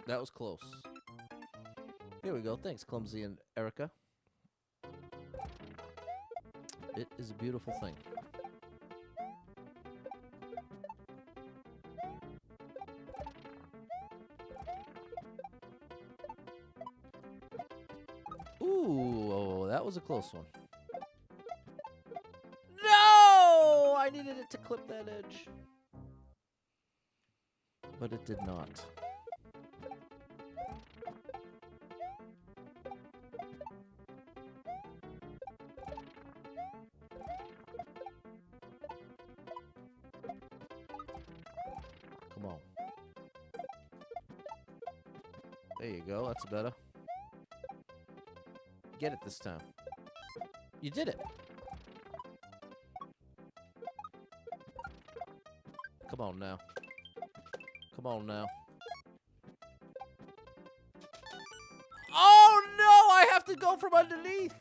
That was close. Here we go. Thanks, Clumsy and Erica. It is a beautiful thing. that was a close one. No! I needed it to clip that edge. But it did not. Come on. There you go. That's better. Get it this time. You did it. Come on now. Come on now. Oh no! I have to go from underneath.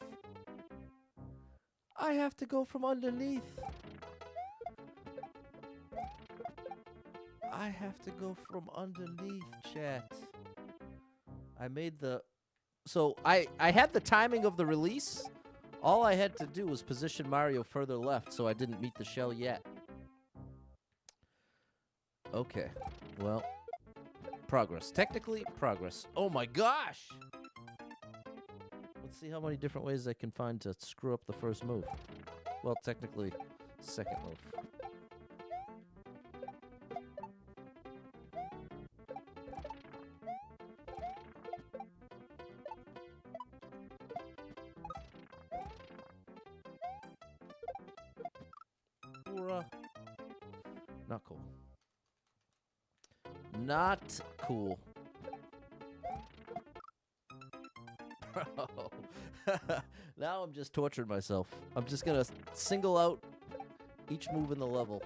I have to go from underneath. I have to go from underneath, chat. I made the... So, I had the timing of the release. All I had to do was position Mario further left, so I didn't meet the shell yet. Okay. Well, progress. Technically, progress. Oh my gosh! Let's see how many different ways I can find to screw up the first move. Well, technically, second move. Not cool. Not cool. Bro. Now I'm just torturing myself. I'm just gonna single out each move in the level.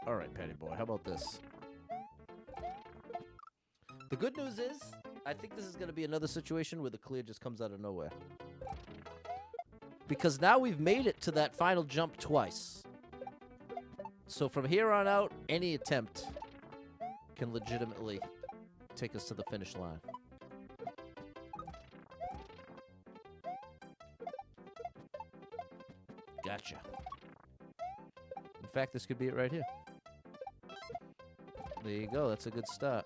Alright, Patty Boy, how about this? The good news is, I think this is gonna be another situation where the clear just comes out of nowhere. Because now we've made it to that final jump twice. So from here on out, any attempt can legitimately take us to the finish line. Gotcha. In fact, this could be it right here. There you go. That's a good start.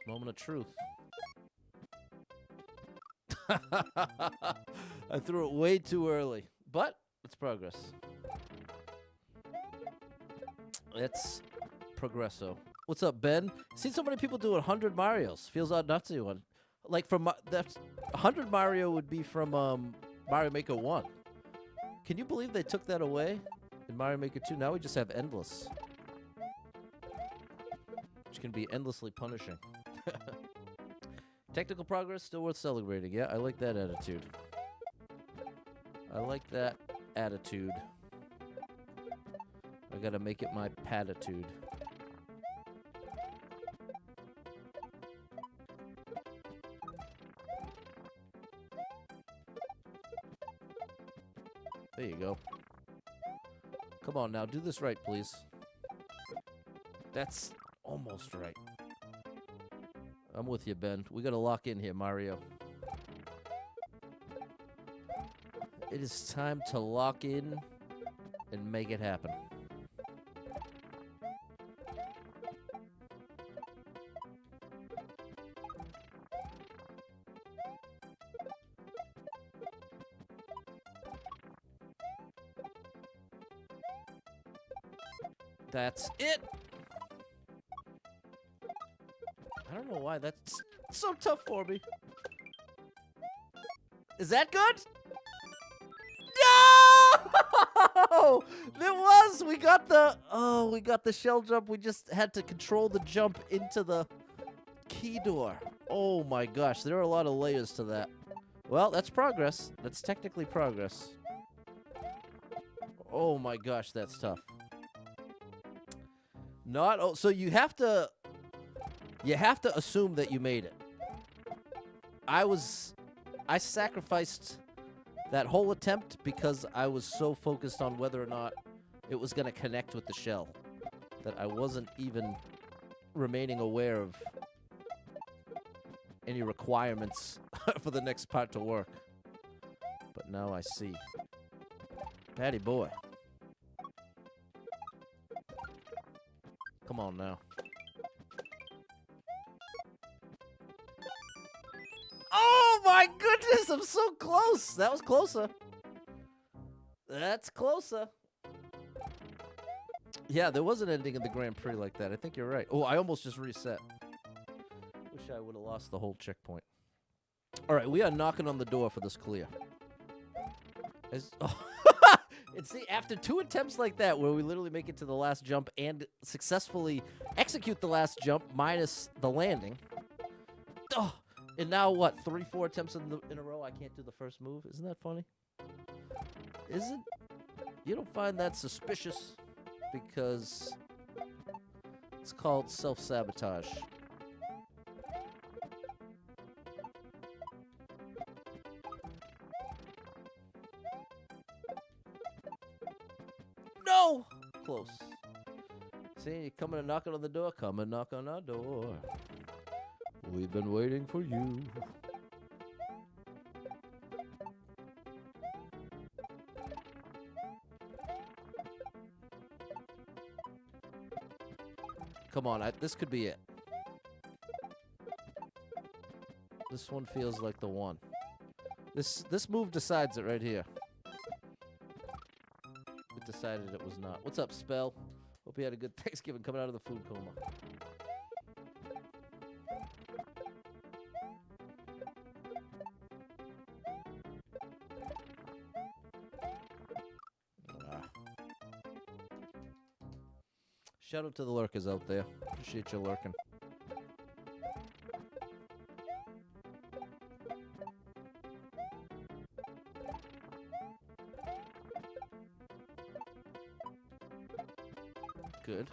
Moment of truth. I threw it way too early, but it's progress. It's progresso. What's up, Ben? Seen so many people do 100 Marios. Feels odd not to one. Like from that's 100 Mario would be from Mario Maker 1. Can you believe they took that away in Mario Maker 2? Now we just have endless, which can be endlessly punishing. Technical progress still worth celebrating. Yeah, I like that attitude. I like that attitude. I gotta make it my patitude. There you go. Come on now, do this right, please. That's almost right. I'm with you, Ben. We gotta lock in here, Mario. It is time to lock in and make it happen. That's it! I don't know why that's so tough for me. Is that good? No! There was! We got the shell jump. We just had to control the jump into the key door. Oh my gosh, there are a lot of layers to that. Well, that's progress. That's technically progress. Oh my gosh, that's tough. So you have to assume that you made it. I sacrificed that whole attempt because I was so focused on whether or not it was going to connect with the shell that I wasn't even remaining aware of any requirements for the next part to work. But now I see. Patty boy. Come on now. Oh my goodness, I'm so close. That was closer. That's closer. Yeah, there was an ending in the Grand Prix like that. I think you're right. Oh, I almost just reset. Wish I would have lost the whole checkpoint. All right, we are knocking on the door for this clear. And see, after 2 attempts like that, where we literally make it to the last jump and successfully execute the last jump minus the landing. Oh, and now what? 3, 4 attempts in a row. I can't do the first move. Isn't that funny? Isn't? You don't find that suspicious? Because it's called self-sabotage. No! Close. See, you're coming and knocking on the door. Come and knock on our door. We've been waiting for you. Come on, this could be it. This one feels like the one. This move decides it right here. It decided it was not. What's up, Spell? Hope you had a good Thanksgiving coming out of the food coma. Shout out to the lurkers out there. Appreciate you lurking. Good.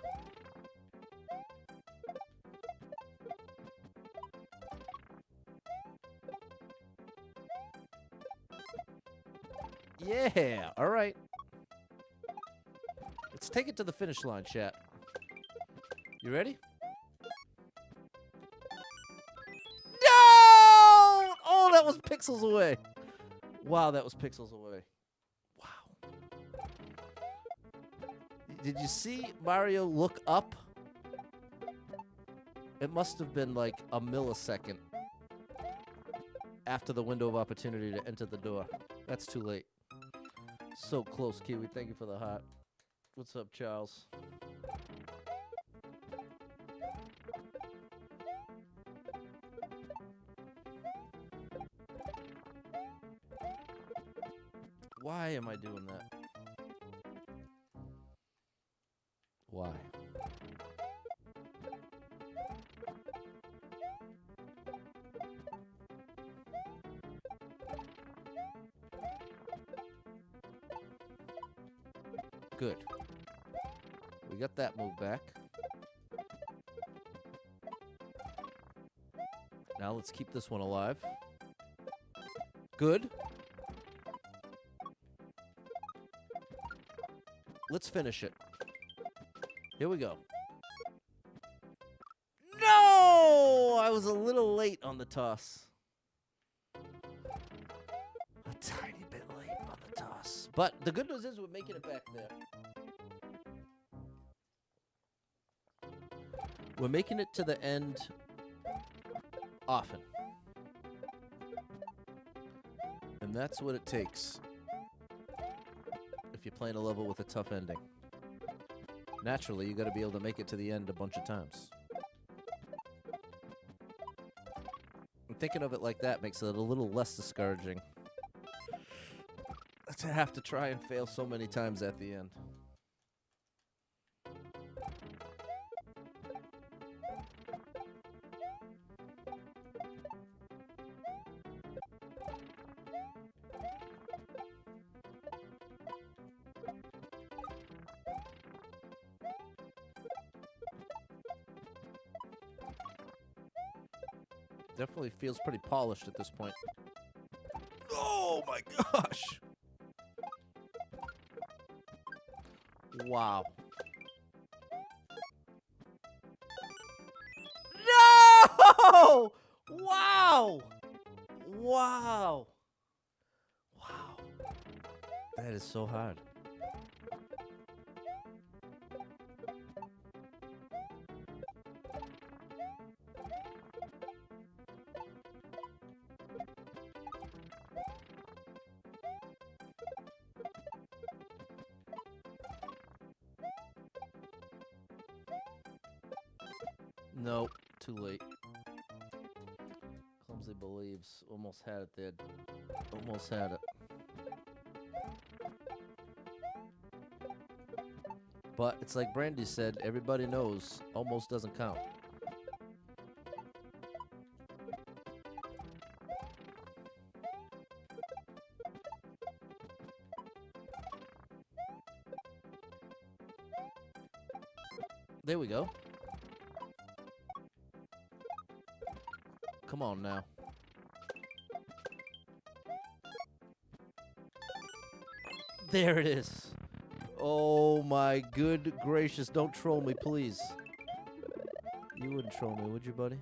Yeah, all right. Let's take it to the finish line, chat. You ready? No! Oh, that was pixels away. Wow, that was pixels away. Wow. Did you see Mario look up? It must have been like a millisecond after the window of opportunity to enter the door. That's too late. So close, Kiwi. Thank you for the heart. What's up, Charles? Why am I doing that? Why? Good. We got that move back. Now let's keep this one alive. Good. Let's finish it. Here we go. No! I was a little late on the toss. A tiny bit late on the toss. But the good news is we're making it back there. We're making it to the end often. And that's what it takes if you're playing a level with a tough ending. Naturally, you got to be able to make it to the end a bunch of times. And thinking of it like that makes it a little less discouraging to have to try and fail so many times at the end. Definitely feels pretty polished at this point. Oh my gosh! Wow. No! Wow! Wow! Wow. That is so hard. Nope, too late. Clumsy believes. Almost had it there. Almost had it. But it's like Brandy said, everybody knows almost doesn't count. There we go. Come on now. There it is. Oh my good gracious. Don't troll me, please. You wouldn't troll me, would you, buddy?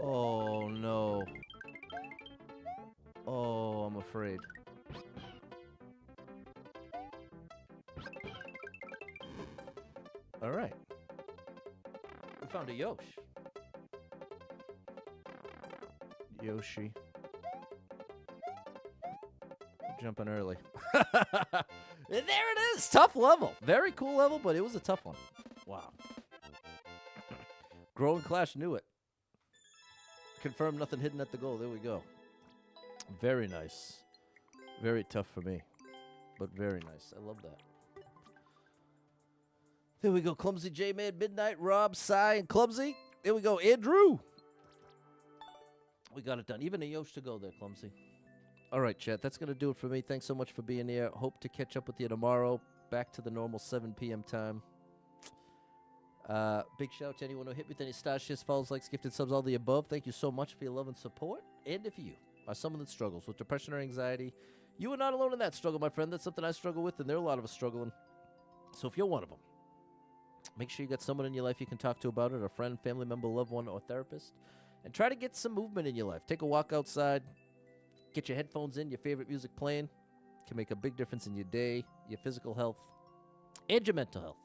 Oh no. Oh, I'm afraid. All right. We found a Yosh. Yoshi. Jumping early. And there it is. Tough level. Very cool level, but it was a tough one. Wow. Growing Clash knew it. Confirmed nothing hidden at the goal. There we go. Very nice. Very tough for me, but very nice. I love that. There we go. Clumsy, J-Man, Midnight, Rob, Cy, and Clumsy. There we go. Andrew. We got it done. Even a Yosh to go there, Clumsy. All right, chat. That's going to do it for me. Thanks so much for being here. Hope to catch up with you tomorrow. Back to the normal 7 p.m. time. Big shout out to anyone who hit me with any stars, shares, follows, likes, gifted subs, all the above. Thank you so much for your love and support. And if you are someone that struggles with depression or anxiety, you are not alone in that struggle, my friend. That's something I struggle with, and there are a lot of us struggling. So if you're one of them, make sure you got someone in your life you can talk to about it, a friend, family member, loved one, or therapist. And try to get some movement in your life. Take a walk outside. Get your headphones in, your favorite music playing. Can make a big difference in your day, your physical health, and your mental health.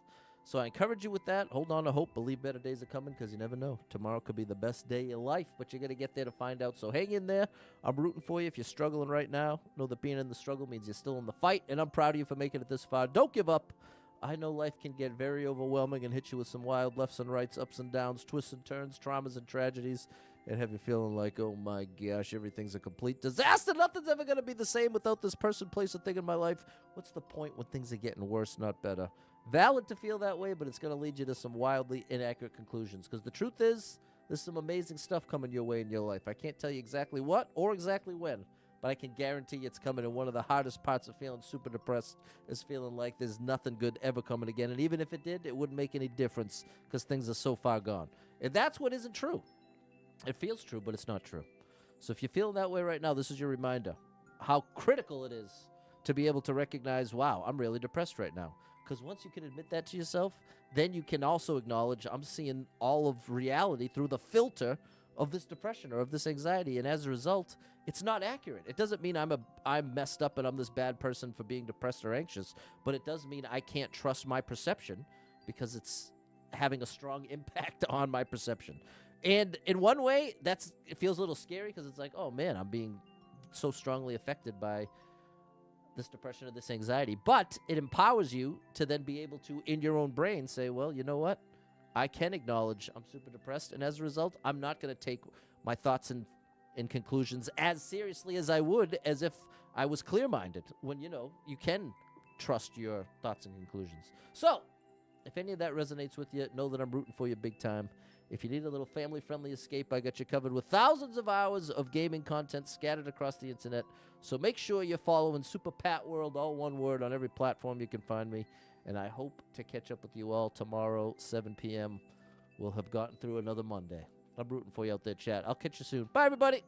So I encourage you with that. Hold on to hope. Believe better days are coming because you never know. Tomorrow could be the best day of your life, but you're going to get there to find out. So hang in there. I'm rooting for you. If you're struggling right now, know that being in the struggle means you're still in the fight, and I'm proud of you for making it this far. Don't give up. I know life can get very overwhelming and hit you with some wild lefts and rights, ups and downs, twists and turns, traumas and tragedies, and have you feeling like, oh my gosh, everything's a complete disaster. Nothing's ever going to be the same without this person, place, or thing in my life. What's the point when things are getting worse, not better? Valid to feel that way, but it's going to lead you to some wildly inaccurate conclusions. Because the truth is, there's some amazing stuff coming your way in your life. I can't tell you exactly what or exactly when, but I can guarantee you it's coming. And one of the hardest parts of feeling super depressed is feeling like there's nothing good ever coming again. And even if it did, it wouldn't make any difference because things are so far gone. And that's what isn't true. It feels true, but it's not true. So if you're feeling that way right now, this is your reminder how critical it is to be able to recognize, wow, I'm really depressed right now. Because once you can admit that to yourself, then you can also acknowledge I'm seeing all of reality through the filter of this depression or of this anxiety. And as a result, it's not accurate. It doesn't mean I'm messed up and I'm this bad person for being depressed or anxious, but it does mean I can't trust my perception because it's having a strong impact on my perception. And in one way, it feels a little scary because it's like, oh man, I'm being so strongly affected by this depression or this anxiety. But it empowers you to then be able to, in your own brain, say, well, you know what? I can acknowledge I'm super depressed, and as a result, I'm not going to take my thoughts and conclusions as seriously as I would as if I was clear-minded, when, you can trust your thoughts and conclusions. So, if any of that resonates with you, know that I'm rooting for you big time. If you need a little family-friendly escape, I got you covered with thousands of hours of gaming content scattered across the internet. So make sure you're following Super Pat World, all one word, on every platform you can find me. And I hope to catch up with you all tomorrow, 7 p.m. We'll have gotten through another Monday. I'm rooting for you out there, chat. I'll catch you soon. Bye, everybody.